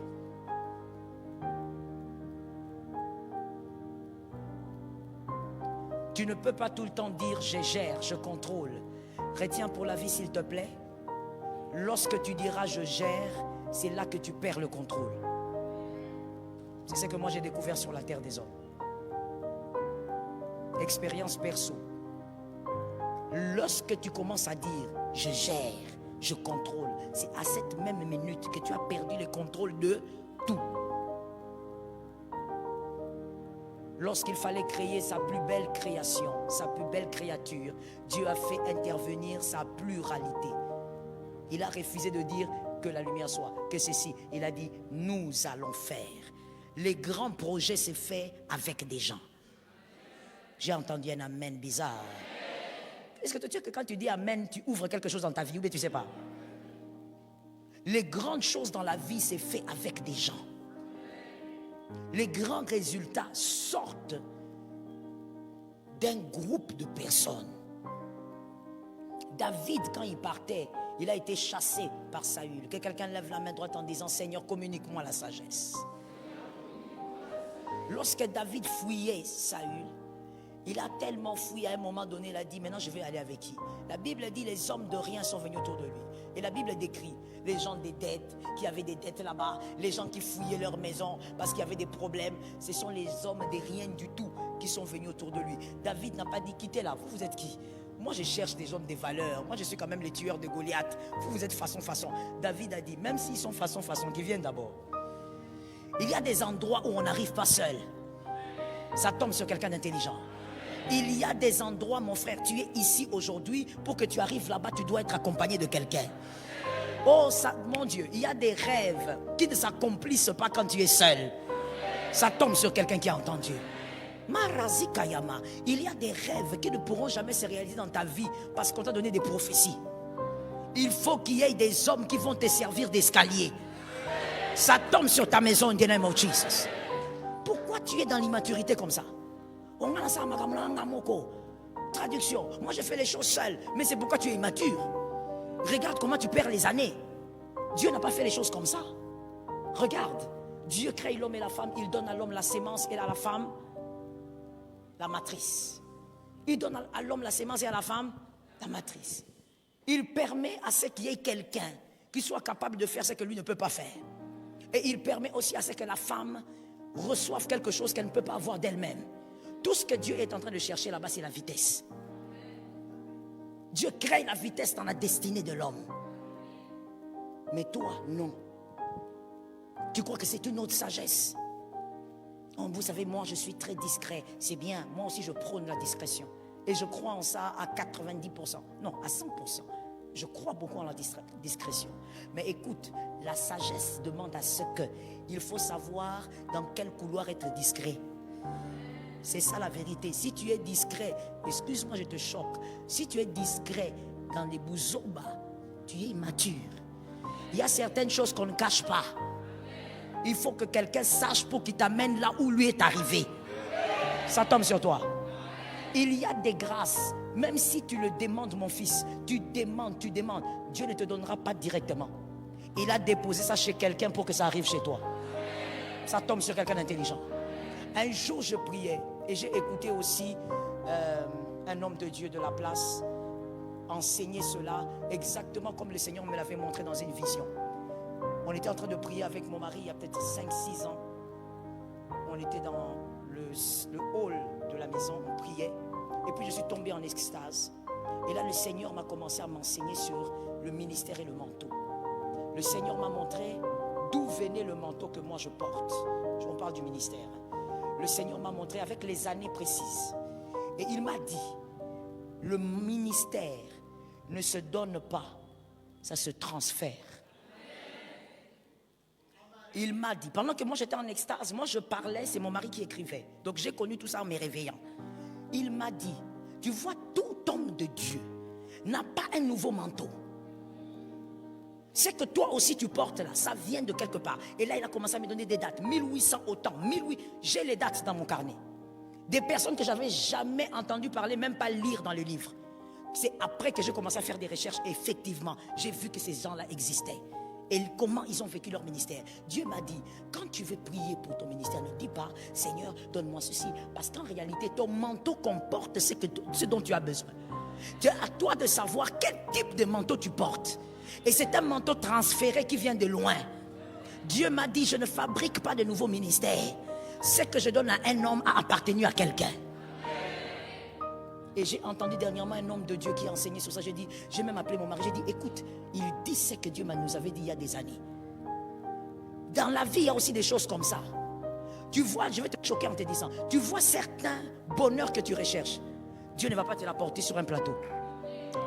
Tu ne peux pas tout le temps dire je gère, je contrôle. Retiens pour la vie s'il te plaît. Lorsque tu diras je gère, c'est là que tu perds le contrôle. C'est ce que moi j'ai découvert sur la terre des hommes. Expérience perso. Lorsque tu commences à dire je gère, je contrôle, c'est à cette même minute que tu as perdu le contrôle de tout. Lorsqu'il fallait créer sa plus belle création, sa plus belle créature, Dieu a fait intervenir sa pluralité. Il a refusé de dire que la lumière soit, que ceci. Il a dit, nous allons faire. Les grands projets se font avec des gens. J'ai entendu un amen bizarre. Est-ce que tu sais que quand tu dis amen, tu ouvres quelque chose dans ta vie ou bien tu ne sais pas? Les grandes choses dans la vie se font avec des gens. Les grands résultats sortent d'un groupe de personnes. David, quand il partait, il a été chassé par Saül. Que quelqu'un lève la main droite en disant, Seigneur, communique-moi la sagesse. Lorsque David fuyait Saül, il a tellement fui à un moment donné, il a dit, maintenant je vais aller avec qui? La Bible dit, les hommes de rien sont venus autour de lui. Et la Bible décrit les gens des dettes, qui avaient des dettes là-bas, les gens qui fouillaient leur maison parce qu'il y avait des problèmes. Ce sont les hommes de rien du tout qui sont venus autour de lui. David n'a pas dit, quittez là, vous êtes qui? Moi je cherche des hommes de valeur, moi je suis quand même les tueurs de Goliath. Vous êtes façon. David a dit, même s'ils sont façon, qu'ils viennent d'abord. Il y a des endroits où on n'arrive pas seul. Ça tombe sur quelqu'un d'intelligent. Il y a des endroits, mon frère, tu es ici aujourd'hui, pour que tu arrives là-bas, tu dois être accompagné de quelqu'un. Oh, ça, mon Dieu, il y a des rêves qui ne s'accomplissent pas quand tu es seul. Ça tombe sur quelqu'un qui a entendu. Marazi Kayama, il y a des rêves qui ne pourront jamais se réaliser dans ta vie parce qu'on t'a donné des prophéties. Il faut qu'il y ait des hommes qui vont te servir d'escalier. Ça tombe sur ta maison in the name of Jesus. Pourquoi tu es dans l'immaturité comme ça? Traduction, moi je fais les choses seul, mais c'est pourquoi tu es immature. Regarde comment tu perds les années. Dieu n'a pas fait les choses comme ça. Regarde, Dieu crée l'homme et la femme, il donne à l'homme la sémence et à la femme la matrice. Il donne à l'homme la sémence et à la femme la matrice. Il permet à ce qu'il y ait quelqu'un qui soit capable de faire ce que lui ne peut pas faire. Et il permet aussi à ce que la femme reçoive quelque chose qu'elle ne peut pas avoir d'elle-même. Tout ce que Dieu est en train de chercher là-bas, c'est la vitesse. Dieu crée la vitesse dans la destinée de l'homme. Mais toi, non. Tu crois que c'est une autre sagesse? Oh, vous savez, moi, je suis très discret. C'est bien. Moi aussi, je prône la discrétion. Et je crois en ça à 90%. Non, à 100%. Je crois beaucoup en la discrétion. Mais écoute, la sagesse demande à ce que il faut savoir dans quel couloir être discret. C'est ça la vérité. Si tu es discret, excuse-moi, je te choque. Si tu es discret dans les bouzobas, tu es immature. Il y a certaines choses qu'on ne cache pas. Il faut que quelqu'un sache pour qu'il t'amène là où lui est arrivé. Ça tombe sur toi. Il y a des grâces. Même si tu le demandes, mon fils, tu demandes. Dieu ne te donnera pas directement. Il a déposé ça chez quelqu'un pour que ça arrive chez toi. Ça tombe sur quelqu'un d'intelligent. Un jour, je priais et j'ai écouté aussi un homme de Dieu de la place enseigner cela exactement comme le Seigneur me l'avait montré dans une vision. On était en train de prier avec mon mari il y a peut-être 5-6 ans. On était dans le hall de la maison, on priait. Et puis je suis tombé en extase. Et là, le Seigneur m'a commencé à m'enseigner sur le ministère et le manteau. Le Seigneur m'a montré d'où venait le manteau que moi je porte. On parle du ministère. Le Seigneur m'a montré avec les années précises. Et il m'a dit, le ministère ne se donne pas, ça se transfère. Il m'a dit, pendant que moi j'étais en extase, moi je parlais, c'est mon mari qui écrivait. Donc j'ai connu tout ça en me réveillant. Il m'a dit, tu vois, tout homme de Dieu n'a pas un nouveau manteau. C'est que toi aussi tu portes là, ça vient de quelque part. Et là il a commencé à me donner des dates, 1800 autant, 1800, j'ai les dates dans mon carnet. Des personnes que j'avais jamais entendu parler, même pas lire dans les livres. C'est après que j'ai commencé à faire des recherches, et effectivement, j'ai vu que ces gens-là existaient. Et comment ils ont vécu leur ministère. Dieu m'a dit, quand tu veux prier pour ton ministère, ne dis pas, Seigneur, donne-moi ceci. Parce qu'en réalité, ton manteau comporte ce dont tu as besoin. C'est à toi de savoir quel type de manteau tu portes. Et c'est un manteau transféré qui vient de loin. Dieu m'a dit, je ne fabrique pas de nouveaux ministères. Ce que je donne à un homme a appartenu à quelqu'un. Et j'ai entendu dernièrement un homme de Dieu qui a enseigné sur ça. J'ai même appelé mon mari, j'ai dit, écoute, il dit ce que Dieu nous avait dit il y a des années. Dans la vie, il y a aussi des choses comme ça. Tu vois, je vais te choquer en te disant, tu vois certains bonheurs que tu recherches. Dieu ne va pas te l'apporter sur un plateau.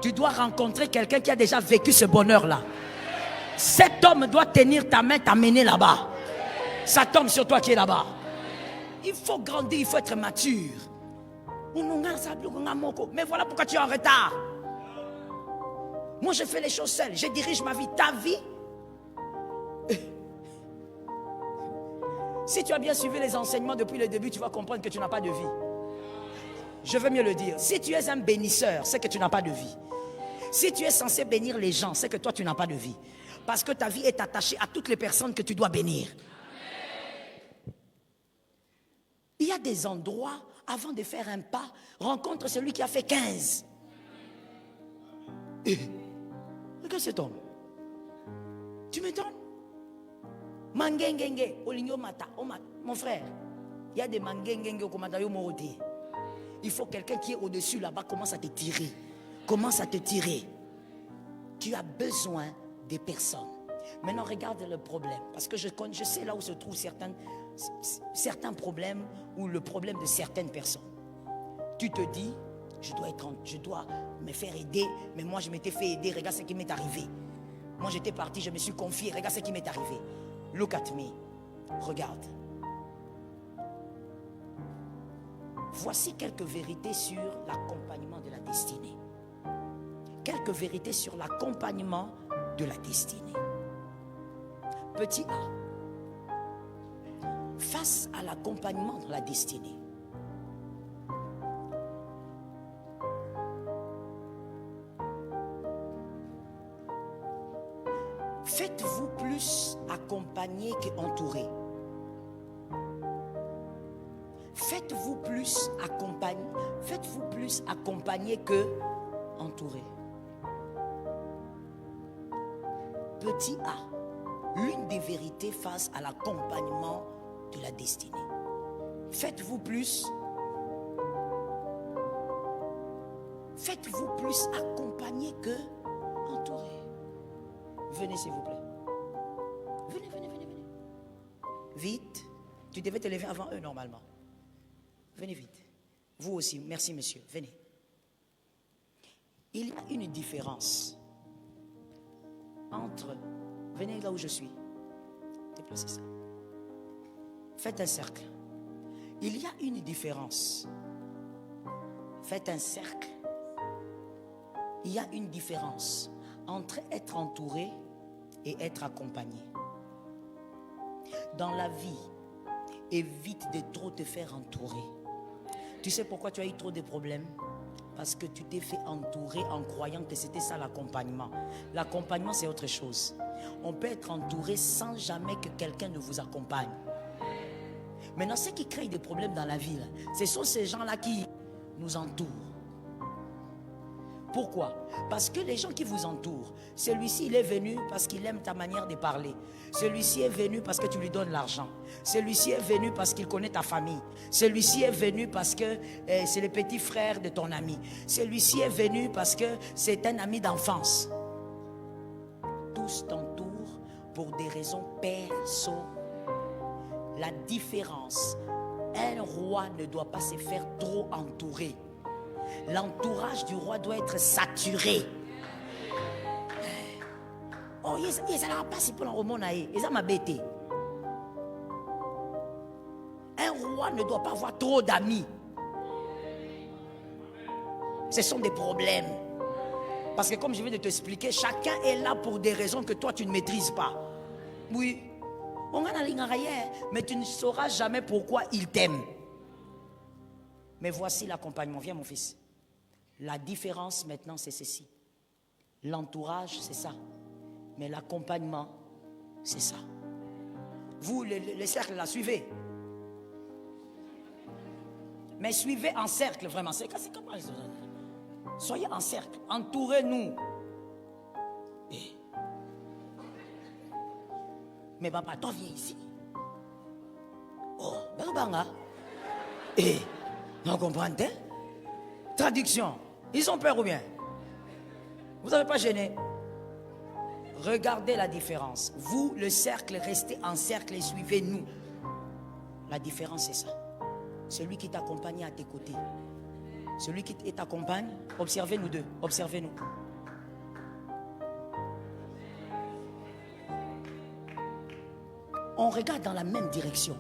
Tu dois rencontrer quelqu'un qui a déjà vécu ce bonheur-là. Cet homme doit tenir ta main, t'amener là-bas. Ça tombe sur toi qui est là-bas. Il faut grandir, il faut être mature. Mais voilà pourquoi tu es en retard. Moi je fais les choses seul, je dirige ma vie. Ta vie, si tu as bien suivi les enseignements depuis le début, tu vas comprendre que tu n'as pas de vie. Je veux mieux le dire. Si tu es un bénisseur, c'est que tu n'as pas de vie. Si tu es censé bénir les gens, c'est que toi tu n'as pas de vie. Parce que ta vie est attachée à toutes les personnes que tu dois bénir. Il y a des endroits, avant de faire un pas, rencontre celui qui a fait 15. Regarde cet homme. Tu m'étonnes? Mangengenge, olingo mata, mon frère. Il y a des mangengenge au commandant Moroté. Il faut quelqu'un qui est au-dessus là-bas, commence à te tirer. Commence à te tirer. Tu as besoin des personnes. Maintenant, regarde le problème. Parce que je sais là où se trouvent certains problèmes ou le problème de certaines personnes. Tu te dis, je dois me faire aider, mais moi je m'étais fait aider, regarde ce qui m'est arrivé. Moi j'étais parti, je me suis confié, regarde ce qui m'est arrivé. Look at me, regarde. Voici quelques vérités sur l'accompagnement de la destinée. Quelques vérités sur l'accompagnement de la destinée. Petit A. Face à l'accompagnement de la destinée, faites-vous plus accompagner qu'entouré. Faites-vous plus accompagner que entouré. petit a, l'une des vérités face à l'accompagnement de la destinée. Faites-vous plus accompagner que entourer. Venez s'il vous plaît. Venez. Vite. Tu devais te lever avant eux normalement. Venez vite. Vous aussi. Merci monsieur. Venez. Il y a une différence entre... Venez là où je suis. Déplacez ça. Faites un cercle. Il y a une différence. Faites un cercle. Il y a une différence entre être entouré et être accompagné. Dans la vie, évite de trop te faire entourer. Tu sais pourquoi tu as eu trop de problèmes? Parce que tu t'es fait entourer en croyant que c'était ça l'accompagnement. L'accompagnement, c'est autre chose. On peut être entouré sans jamais que quelqu'un ne vous accompagne. Maintenant, ce qui crée des problèmes dans la vie, ce sont ces gens-là qui nous entourent. Pourquoi? Parce que les gens qui vous entourent, celui-ci il est venu parce qu'il aime ta manière de parler. Celui-ci est venu parce que tu lui donnes l'argent. Celui-ci est venu parce qu'il connaît ta famille. Celui-ci est venu parce que c'est le petit frère de ton ami. Celui-ci est venu parce que c'est un ami d'enfance. Tous t'entourent pour des raisons personnelles. La différence, un roi ne doit pas se faire trop entourer. L'entourage du roi doit être saturé. Oh, ça n'a pas si pour l'enromanaï. Ils ont m'abêté. Un roi ne doit pas avoir trop d'amis. Ce sont des problèmes. Parce que comme je viens de t'expliquer, chacun est là pour des raisons que toi tu ne maîtrises pas. Oui. On a la ligne arrière, mais tu ne sauras jamais pourquoi il t'aime. Mais voici l'accompagnement. Viens mon fils. La différence maintenant c'est ceci. L'entourage c'est ça. Mais l'accompagnement c'est ça. Vous les cercles là, suivez. Mais suivez en cercle vraiment. C'est comment? Soyez en cercle. Entourez-nous. Mais papa, toi viens ici. Oh, banga. Vous comprenez? Traduction. Ils ont peur ou bien? Vous n'avez pas gêné? Regardez la différence. Vous, le cercle, restez en cercle et suivez-nous. La différence, c'est ça. Celui qui t'accompagne à tes côtés. Celui qui t'accompagne, observez-nous deux. Observez-nous. On regarde dans la même direction.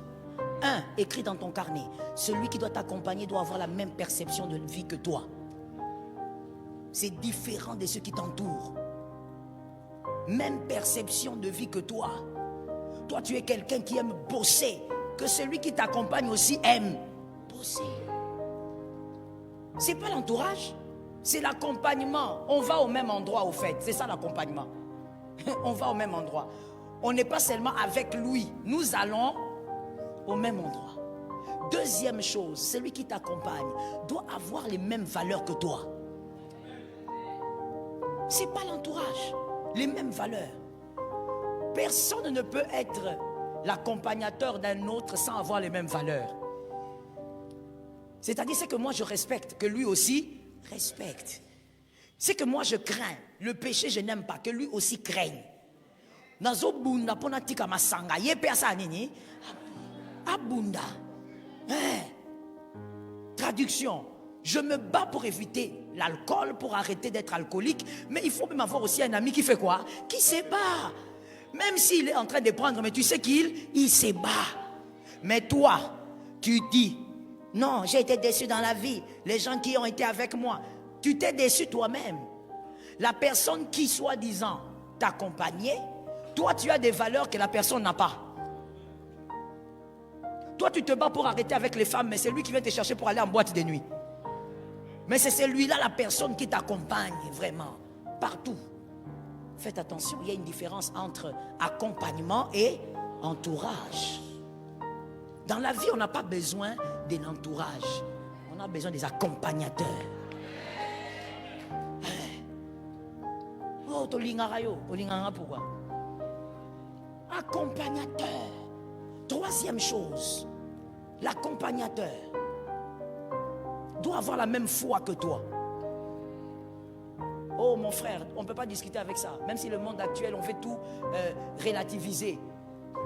Un, écrit dans ton carnet. Celui qui doit t'accompagner doit avoir la même perception de vie que toi. C'est différent de ceux qui t'entourent. Même perception de vie que toi. Toi, tu es quelqu'un qui aime bosser. Que celui qui t'accompagne aussi aime bosser. C'est pas l'entourage, c'est l'accompagnement. On va au même endroit au fait. C'est ça l'accompagnement. On va au même endroit. On n'est pas seulement avec lui. Nous allons au même endroit. Deuxième chose, celui qui t'accompagne doit avoir les mêmes valeurs que toi. C'est pas l'entourage, les mêmes valeurs. Personne ne peut être l'accompagnateur d'un autre sans avoir les mêmes valeurs. C'est-à-dire, c'est que moi je respecte, que lui aussi respecte. C'est que moi je crains, le péché je n'aime pas, que lui aussi craigne. Nazobunda pona tika masanga, yepe asa nini? Abunda. Traduction. Je me bats pour éviter l'alcool, pour arrêter d'être alcoolique, mais il faut même avoir aussi un ami qui fait quoi? Qui se bat. Même s'il est en train de prendre, mais tu sais qu'il se bat. Mais toi, tu dis, non, j'ai été déçu dans la vie. Les gens qui ont été avec moi, tu t'es déçu toi-même. La personne qui, soi-disant, t'accompagnait, toi, tu as des valeurs que la personne n'a pas. Toi, tu te bats pour arrêter avec les femmes, mais c'est lui qui vient te chercher pour aller en boîte de nuit. Mais c'est celui-là, la personne qui t'accompagne vraiment, partout. Faites attention, il y a une différence entre accompagnement et entourage. Dans la vie, on n'a pas besoin d'un entourage. On a besoin des accompagnateurs. Oh, tu lingarayo, pourquoi? Accompagnateur. Troisième chose, l'accompagnateur doit avoir la même foi que toi. Oh mon frère, on ne peut pas discuter avec ça. Même si le monde actuel, on fait tout relativiser.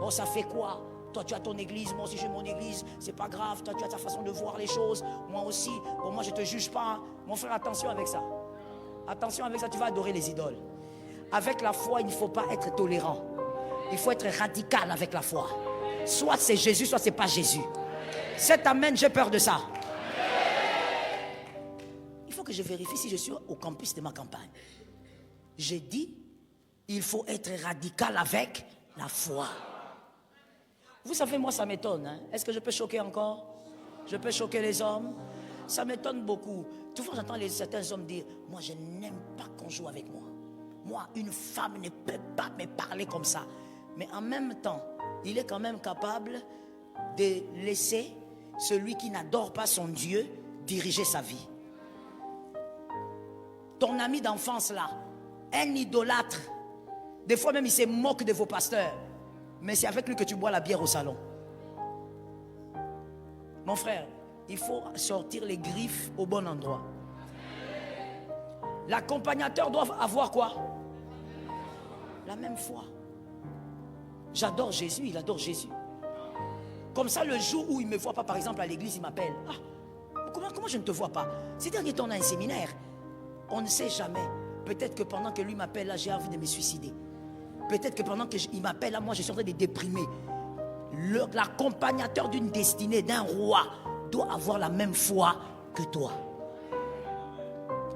Oh, ça fait quoi? Toi tu as ton église, moi aussi j'ai mon église. C'est pas grave, toi tu as ta façon de voir les choses. Moi aussi, bon, moi je ne te juge pas. Mon frère, attention avec ça. Attention avec ça, tu vas adorer les idoles. Avec la foi, il ne faut pas être tolérant. Il faut être radical avec la foi. Soit c'est Jésus, soit c'est pas Jésus. Cet amen, j'ai peur de ça. Il faut que je vérifie si je suis au campus de ma campagne. J'ai dit, il faut être radical avec la foi. Vous savez, moi ça m'étonne. Hein? Est-ce que je peux choquer encore? Je peux choquer les hommes? Ça m'étonne beaucoup. Toutefois, j'entends certains hommes dire, moi je n'aime pas qu'on joue avec moi. Moi, une femme ne peut pas me parler comme ça. Mais en même temps, il est quand même capable de laisser celui qui n'adore pas son Dieu diriger sa vie. Ton ami d'enfance là, un idolâtre, des fois même il se moque de vos pasteurs, mais c'est avec lui que tu bois la bière au salon. Mon frère, il faut sortir les griffes au bon endroit. L'accompagnateur doit avoir quoi? La même foi. J'adore Jésus, il adore Jésus. Comme ça, le jour où il ne me voit pas, par exemple, à l'église, il m'appelle. Ah, comment je ne te vois pas? Ces derniers temps, on a un séminaire. On ne sait jamais. Peut-être que pendant que lui m'appelle, là, j'ai envie de me suicider. Peut-être que pendant qu'il m'appelle, là, moi, je suis en train de déprimer. L'accompagnateur d'une destinée, d'un roi, doit avoir la même foi que toi.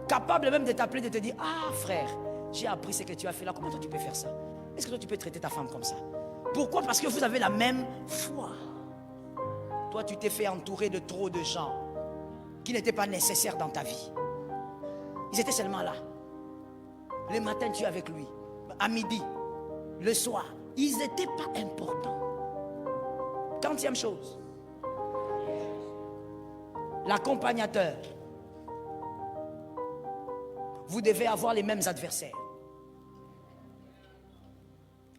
Capable même de t'appeler, de te dire, ah, frère, j'ai appris ce que tu as fait là. Comment toi, tu peux faire ça? Est-ce que toi, tu peux traiter ta femme comme ça? Pourquoi? Parce que vous avez la même foi. Toi, tu t'es fait entourer de trop de gens qui n'étaient pas nécessaires dans ta vie. Ils étaient seulement là. Le matin, tu es avec lui. À midi, le soir, ils n'étaient pas importants. 40e chose. L'accompagnateur. Vous devez avoir les mêmes adversaires.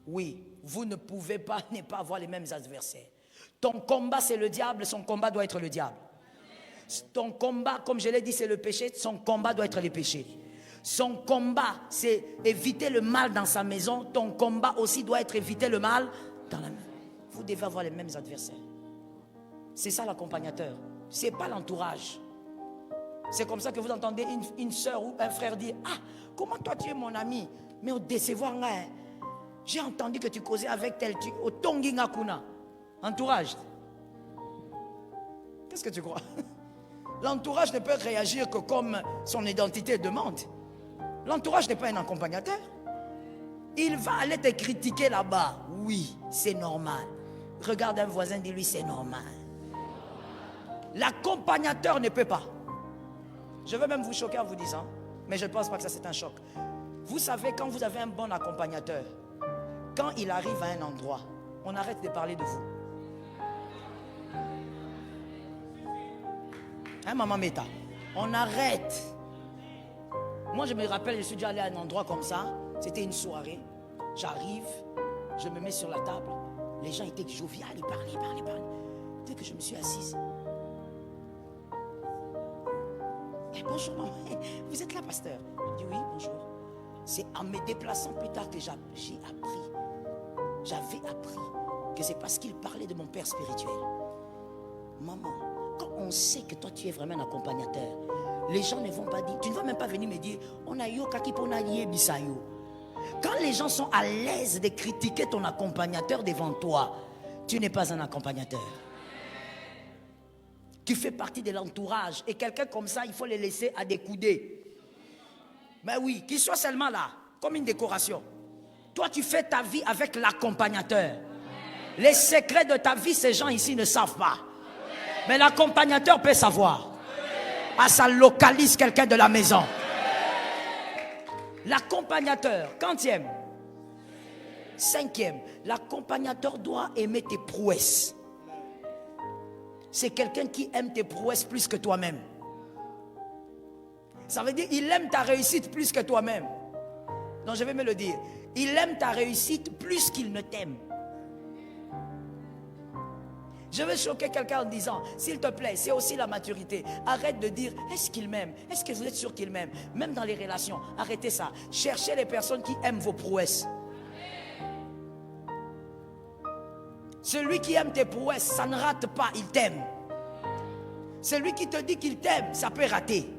Oui, vous ne pouvez pas ne pas avoir les mêmes adversaires. Ton combat, c'est le diable, son combat doit être le diable. Ton combat, comme je l'ai dit, c'est le péché, son combat doit être le péché. Son combat, c'est éviter le mal dans sa maison. Ton combat aussi doit être éviter le mal dans la maison. Vous devez avoir les mêmes adversaires. C'est ça l'accompagnateur. Ce n'est pas l'entourage. C'est comme ça que vous entendez une soeur ou un frère dire, ah, comment toi tu es mon ami? Mais au décevoir, hein, j'ai entendu que tu causais avec tel, au Tongi Ngakuna. Entourage. Qu'est-ce que tu crois? L'entourage ne peut réagir que comme son identité demande. L'entourage n'est pas un accompagnateur. Il va aller te critiquer là-bas. Oui, c'est normal. Regarde un voisin, dis-lui c'est normal. L'accompagnateur ne peut pas. Je veux même vous choquer en vous disant, mais je ne pense pas que ça c'est un choc. Vous savez, quand vous avez un bon accompagnateur, quand il arrive à un endroit, on arrête de parler de vous. Hein, maman Meta? On arrête. Moi, je me rappelle, je suis déjà allé à un endroit comme ça. C'était une soirée. J'arrive, je me mets sur la table. Les gens étaient joviaux, ils parlaient. Dès que je me suis assise. Eh, bonjour, maman. Vous êtes là, pasteur? Je dis oui, bonjour. C'est en me déplaçant plus tard que j'avais appris que c'est parce qu'il parlait de mon père spirituel. Maman, quand on sait que toi tu es vraiment un accompagnateur, les gens ne vont pas dire, tu ne vas même pas venir me dire, on a yo kaki pona lié bisayo. Quand les gens sont à l'aise de critiquer ton accompagnateur devant toi, tu n'es pas un accompagnateur. Tu fais partie de l'entourage et quelqu'un comme ça, il faut le laisser à des coudées. Mais oui, qu'il soit seulement là, comme une décoration. Toi, tu fais ta vie avec l'accompagnateur. Les secrets de ta vie, ces gens ici ne savent pas. Mais l'accompagnateur peut savoir. Ah, ça localise quelqu'un de la maison. L'accompagnateur, 40e. 5e, l'accompagnateur doit aimer tes prouesses. C'est quelqu'un qui aime tes prouesses plus que toi-même. Ça veut dire il aime ta réussite plus que toi-même. Donc je vais me le dire. Il aime ta réussite plus qu'il ne t'aime. Je veux choquer quelqu'un en disant, s'il te plaît, c'est aussi la maturité. Arrête de dire, est-ce qu'il m'aime? Est-ce que vous êtes sûr qu'il m'aime? Même dans les relations, arrêtez ça. Cherchez les personnes qui aiment vos prouesses. Celui qui aime tes prouesses, ça ne rate pas, il t'aime. Celui qui te dit qu'il t'aime, ça peut rater.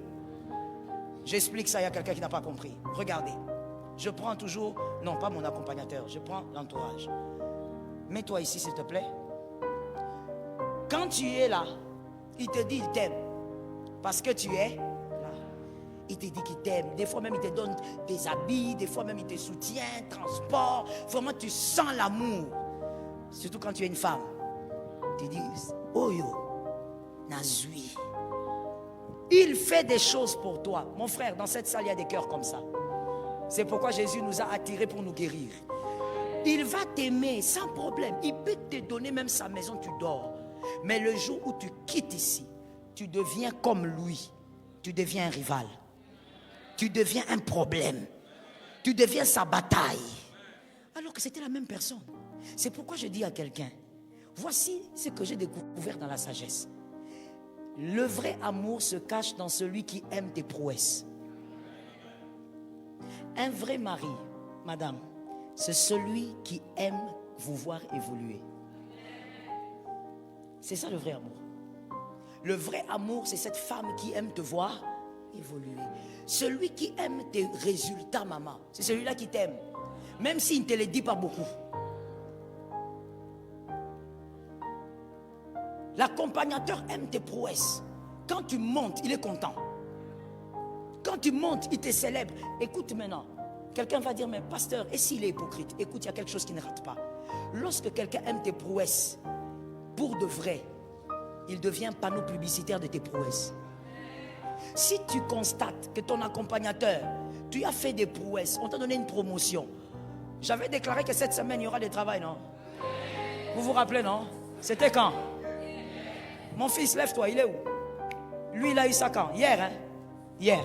J'explique ça, il y a quelqu'un qui n'a pas compris. Regardez, je prends toujours, non pas mon accompagnateur, je prends l'entourage. Mets-toi ici s'il te plaît. Quand tu es là, il te dit il t'aime. Parce que tu es là. Il te dit qu'il t'aime. Des fois même il te donne des habits, des fois même il te soutient, transport. Vraiment tu sens l'amour. Surtout quand tu es une femme. Tu dis, oh yo, Nazui. Il fait des choses pour toi. Mon frère, dans cette salle, il y a des cœurs comme ça. C'est pourquoi Jésus nous a attirés pour nous guérir. Il va t'aimer sans problème. Il peut te donner même sa maison, tu dors. Mais le jour où tu quittes ici, tu deviens comme lui. Tu deviens un rival. Tu deviens un problème. Tu deviens sa bataille. Alors que c'était la même personne. C'est pourquoi je dis à quelqu'un, voici ce que j'ai découvert dans la sagesse. Le vrai amour se cache dans celui qui aime tes prouesses. Un vrai mari, madame, c'est celui qui aime vous voir évoluer. C'est ça le vrai amour. Le vrai amour, c'est cette femme qui aime te voir évoluer. Celui qui aime tes résultats, maman, c'est celui-là qui t'aime. Même s'il ne te le dit pas beaucoup. L'accompagnateur aime tes prouesses. Quand tu montes, il est content. Quand tu montes, il te célèbre. Écoute maintenant, quelqu'un va dire, mais pasteur, et s'il est hypocrite? Écoute, il y a quelque chose qui ne rate pas. Lorsque quelqu'un aime tes prouesses, pour de vrai, il devient panneau publicitaire de tes prouesses. Si tu constates que ton accompagnateur, tu as fait des prouesses, on t'a donné une promotion. J'avais déclaré que cette semaine, il y aura du travail, non? Vous vous rappelez, non? C'était quand? Mon fils, lève-toi, il est où? Lui, il a eu ça quand? Hier, hein? Hier.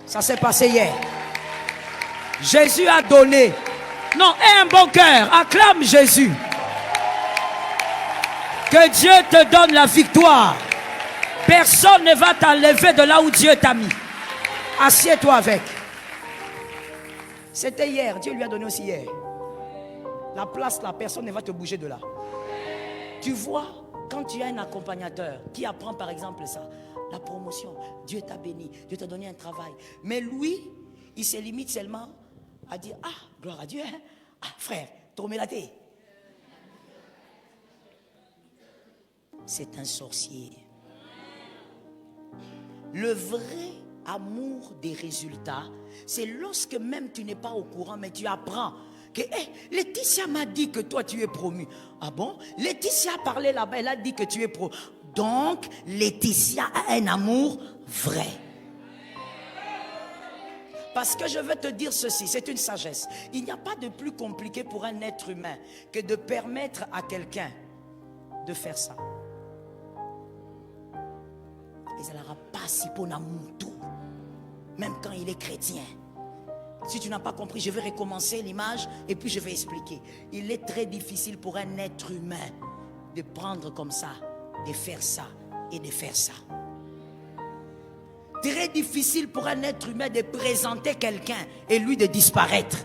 Ça s'est passé hier. Jésus a donné. Non, aie un bon cœur. Acclame Jésus. Que Dieu te donne la victoire. Personne ne va t'enlever de là où Dieu t'a mis. Assieds-toi avec. C'était hier. Dieu lui a donné aussi hier. La place là, personne ne va te bouger de là. Tu vois, quand tu as un accompagnateur qui apprend par exemple ça, la promotion, Dieu t'a béni, Dieu t'a donné un travail. Mais lui, il se limite seulement à dire, ah, gloire à Dieu, hein? Ah, frère, tournez la tête. C'est un sorcier. Le vrai amour des résultats, c'est lorsque même tu n'es pas au courant, mais tu apprends que Laetitia m'a dit que toi tu es promu. Ah bon? Laetitia a parlé là-bas, elle a dit que tu es promu. Donc, Laetitia a un amour vrai. Parce que je veux te dire ceci, c'est une sagesse. Il n'y a pas de plus compliqué pour un être humain que de permettre à quelqu'un de faire ça. Même quand il est chrétien. Si tu n'as pas compris, je vais recommencer l'image et puis je vais expliquer. Il est très difficile pour un être humain de prendre comme ça, de faire ça et de faire ça. Très difficile pour un être humain de présenter quelqu'un et lui de disparaître.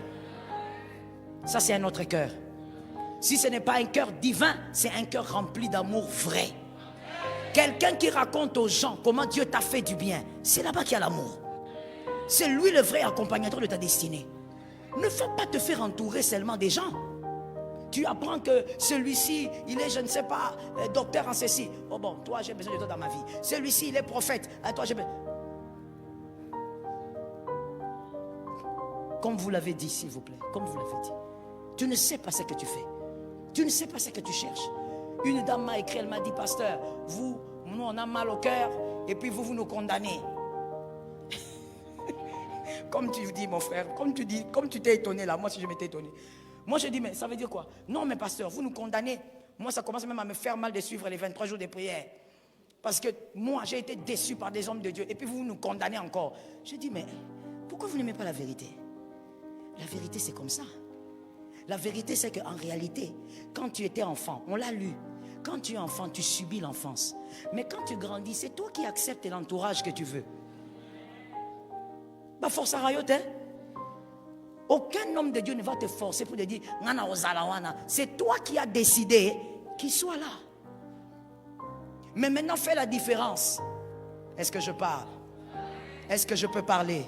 Ça, c'est un autre cœur. Si ce n'est pas un cœur divin, c'est un cœur rempli d'amour vrai. Quelqu'un qui raconte aux gens comment Dieu t'a fait du bien, c'est là-bas qu'il y a l'amour. C'est lui le vrai accompagnateur de ta destinée. Ne faut pas te faire entourer seulement des gens. Tu apprends que celui-ci, il est, je ne sais pas, docteur en ceci. Oh bon, toi, j'ai besoin de toi dans ma vie. Celui-ci, il est prophète. À toi, j'ai besoin. Comme vous l'avez dit, s'il vous plaît, comme vous l'avez dit. Tu ne sais pas ce que tu fais. Tu ne sais pas ce que tu cherches. Une dame m'a écrit, elle m'a dit, pasteur, vous, nous, on a mal au cœur, et puis vous nous condamnez. Comme tu dis, mon frère, comme tu t'es étonné là, moi si je m'étais étonné. Moi je dis, mais ça veut dire quoi? Non, mais pasteur, vous nous condamnez. Moi ça commence même à me faire mal de suivre les 23 jours de prière. Parce que moi j'ai été déçu par des hommes de Dieu, et puis vous nous condamnez encore. Je dis, mais pourquoi vous n'aimez pas la vérité? La vérité c'est comme ça. La vérité c'est qu'en réalité, quand tu étais enfant, on l'a lu. quand tu es enfant, tu subis l'enfance. Mais quand tu grandis, c'est toi qui acceptes l'entourage que tu veux. Bah, force à rayoter. Aucun homme de Dieu ne va te forcer pour te dire c'est toi qui as décidé qu'il soit là. Mais maintenant, fais la différence. Est-ce que je parle? Est-ce que je peux parler?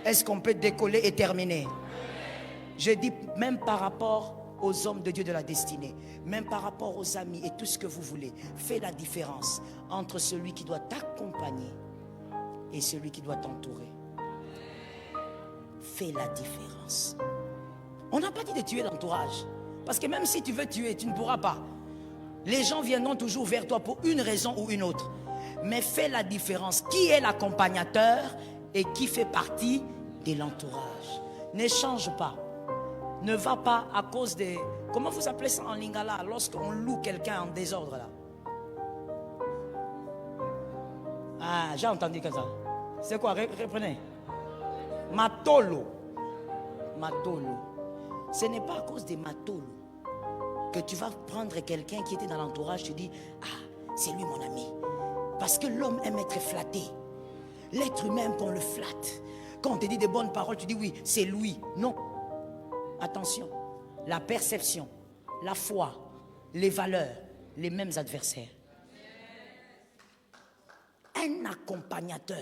Est-ce qu'on peut décoller et terminer? Je dis même par rapport aux hommes de Dieu de la destinée, même par rapport aux amis et tout ce que vous voulez, fais la différence entre celui qui doit t'accompagner et celui qui doit t'entourer. Fais la différence. On n'a pas dit de tuer l'entourage, parce que même si tu veux tuer, tu ne pourras pas. Les gens viendront toujours vers toi pour une raison ou une autre. Mais fais la différence. Qui est l'accompagnateur et qui fait partie de l'entourage? Ne change pas. Ne va pas à cause des... Comment vous appelez ça en lingala lorsqu'on loue quelqu'un en désordre là? Ah, j'ai entendu comme ça. C'est quoi? Reprenez. Matolo. Matolo. Ce n'est pas à cause des matolo que tu vas prendre quelqu'un qui était dans l'entourage, tu dis, ah, c'est lui mon ami. Parce que l'homme aime être flatté. L'être humain, on le flatte. Quand on te dit des bonnes paroles, tu dis oui, c'est lui. Non. Attention, la perception, la foi, les valeurs, les mêmes adversaires. Un accompagnateur.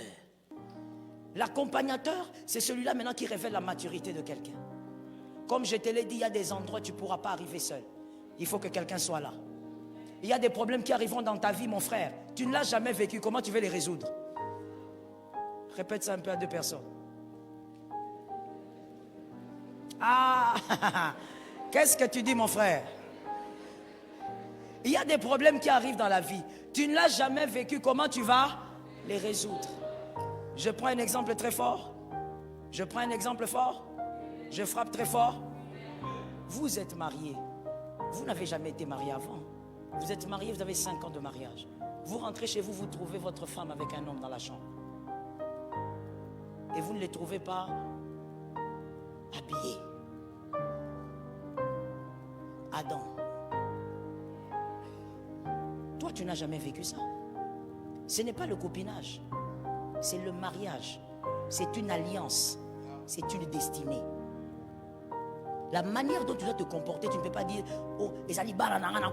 L'accompagnateur, c'est celui-là maintenant qui révèle la maturité de quelqu'un. Comme je te l'ai dit, il y a des endroits où tu ne pourras pas arriver seul. Il faut que quelqu'un soit là. Il y a des problèmes qui arriveront dans ta vie, mon frère. Tu ne l'as jamais vécu. Comment tu veux les résoudre? Répète ça un peu à deux personnes. Ah, qu'est-ce que tu dis, mon frère? Il y a des problèmes qui arrivent dans la vie. Tu ne l'as jamais vécu. Comment tu vas les résoudre? Je prends un exemple très fort. Je prends un exemple fort. Je frappe très fort. Vous êtes marié. Vous n'avez jamais été marié avant. Vous êtes marié, vous avez 5 ans de mariage. Vous rentrez chez vous, vous trouvez votre femme avec un homme dans la chambre. Et vous ne les trouvez pas habillés. Adam, toi tu n'as jamais vécu ça. Ce n'est pas le copinage, c'est le mariage. C'est une alliance, c'est une destinée. La manière dont tu dois te comporter, tu ne peux pas dire oh,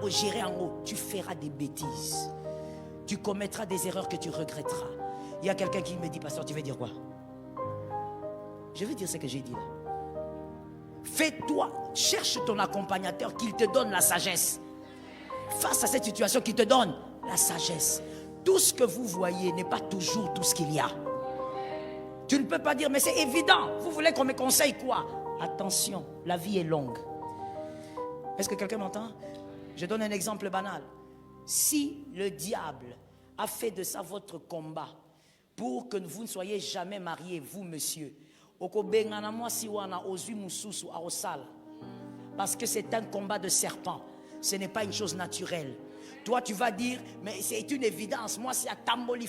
gérer en haut. Tu feras des bêtises. Tu commettras des erreurs que tu regretteras. Il y a quelqu'un qui me dit, pasteur, tu veux dire quoi? Je vais dire ce que j'ai dit là. Fais-toi, cherche ton accompagnateur qu'il te donne la sagesse. Face à cette situation, qu'il te donne la sagesse. Tout ce que vous voyez n'est pas toujours tout ce qu'il y a. Tu ne peux pas dire, mais c'est évident. Vous voulez qu'on me conseille quoi? Attention, la vie est longue. Est-ce que quelqu'un m'entend? Je donne un exemple banal. Si le diable a fait de ça votre combat pour que vous ne soyez jamais mariés, vous, monsieur, parce que c'est un combat de serpent, ce n'est pas une chose naturelle. Toi, tu vas dire, mais c'est une évidence. Moi, c'est à Tamboli.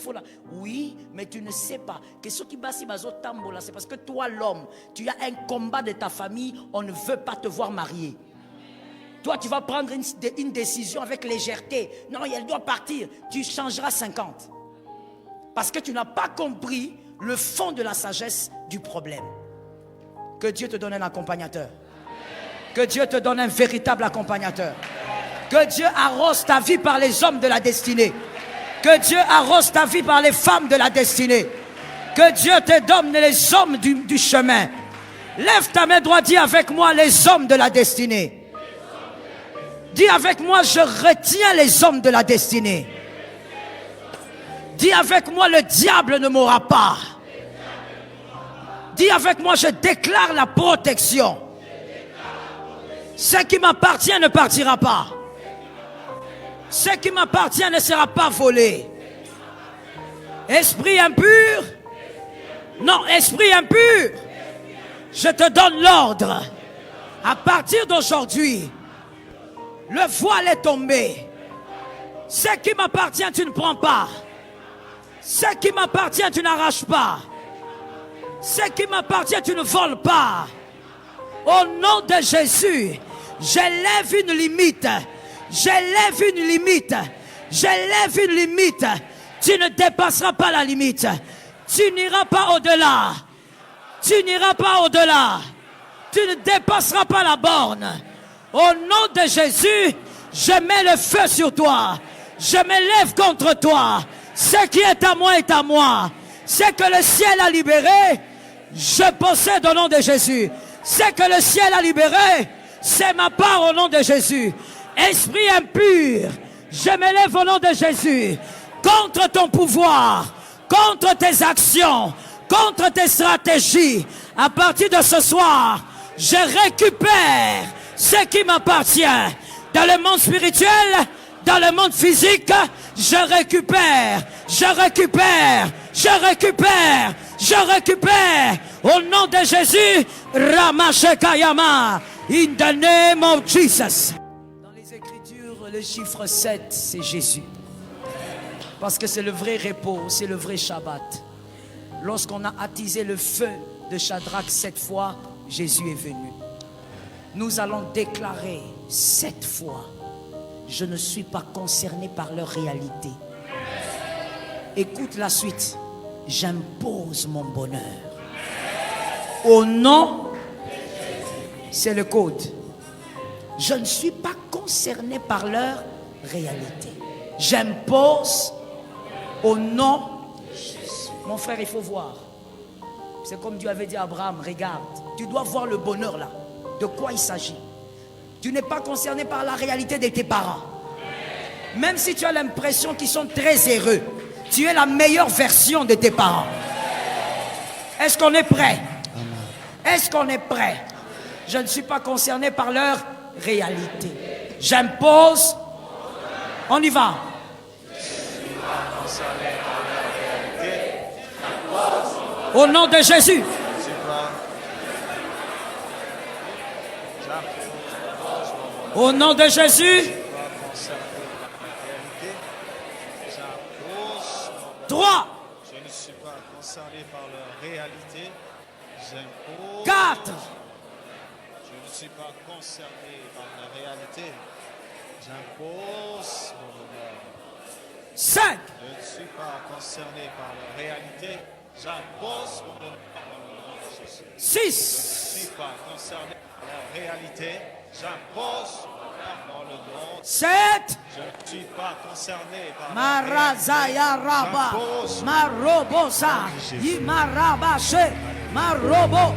Oui, mais tu ne sais pas que ce qui basi bazo Tambola, c'est parce que toi, l'homme, tu as un combat de ta famille. On ne veut pas te voir marié. Toi, tu vas prendre une décision avec légèreté. Non, elle doit partir. Tu changeras 50. Parce que tu n'as pas compris le fond de la sagesse du problème. Que Dieu te donne un accompagnateur. Que Dieu te donne un véritable accompagnateur. Que Dieu arrose ta vie par les hommes de la destinée. Que Dieu arrose ta vie par les femmes de la destinée. Que Dieu te donne les hommes du chemin. Lève ta main droite, dis avec moi les hommes de la destinée. Dis avec moi, je retiens les hommes de la destinée. Dis avec moi, le diable ne m'aura pas. Dis avec moi, je déclare la protection. Ce qui m'appartient ne partira pas. Ce qui m'appartient ne sera pas volé. Esprit impur. Non, esprit impur. Je te donne l'ordre. À partir d'aujourd'hui, le voile est tombé. Ce qui m'appartient, tu ne prends pas. Ce qui m'appartient, tu n'arraches pas. Ce qui m'appartient, tu ne voles pas. Au nom de Jésus, j'élève une limite. J'élève une limite. J'élève une limite. Tu ne dépasseras pas la limite. Tu n'iras pas au-delà. Tu n'iras pas au-delà. Tu ne dépasseras pas la borne. Au nom de Jésus, je mets le feu sur toi. Je m'élève contre toi. Ce qui est à moi est à moi. Ce que le ciel a libéré, je possède au nom de Jésus. Ce que le ciel a libéré, c'est ma part au nom de Jésus. Esprit impur, je m'élève au nom de Jésus. Contre ton pouvoir, contre tes actions, contre tes stratégies. À partir de ce soir, je récupère ce qui m'appartient. Dans le monde spirituel, dans le monde physique, je récupère, je récupère, je récupère, je récupère. Au nom de Jésus, Ramashekayama, in the name of Jesus. Dans les Écritures, le chiffre 7, c'est Jésus. Parce que c'est le vrai repos, c'est le vrai Shabbat. Lorsqu'on a attisé le feu de Shadrach 7 fois, Jésus est venu. Nous allons déclarer 7 fois, je ne suis pas concerné par leur réalité. Écoute la suite. J'impose mon bonheur. Au nom, c'est le code. Je ne suis pas concerné par leur réalité. J'impose au nom. Mon frère, il faut voir. C'est comme Dieu avait dit à Abraham, regarde, tu dois voir le bonheur là. De quoi il s'agit? Tu n'es pas concerné par la réalité de tes parents. Même si tu as l'impression qu'ils sont très heureux, tu es la meilleure version de tes parents. Est-ce qu'on est prêt? Est-ce qu'on est prêt? Je ne suis pas concerné par leur réalité. J'impose. On y va. Au nom de Jésus. Au nom de Jésus. 3. Je ne suis pas concerné par leur réalité. J'impose. 4. Je ne suis pas concerné par la réalité. J'impose mon bonheur. 5. Je ne suis pas concerné par la réalité. J'impose mon bonheur dans le nom de Jésus. 6. Je ne suis pas concerné par la réalité. J'impose mon bonheur dans le nom. 7. Je ne suis pas concerné par la Marazaya Raba. J'impose. Marobosa. Imarabashe. Marobo.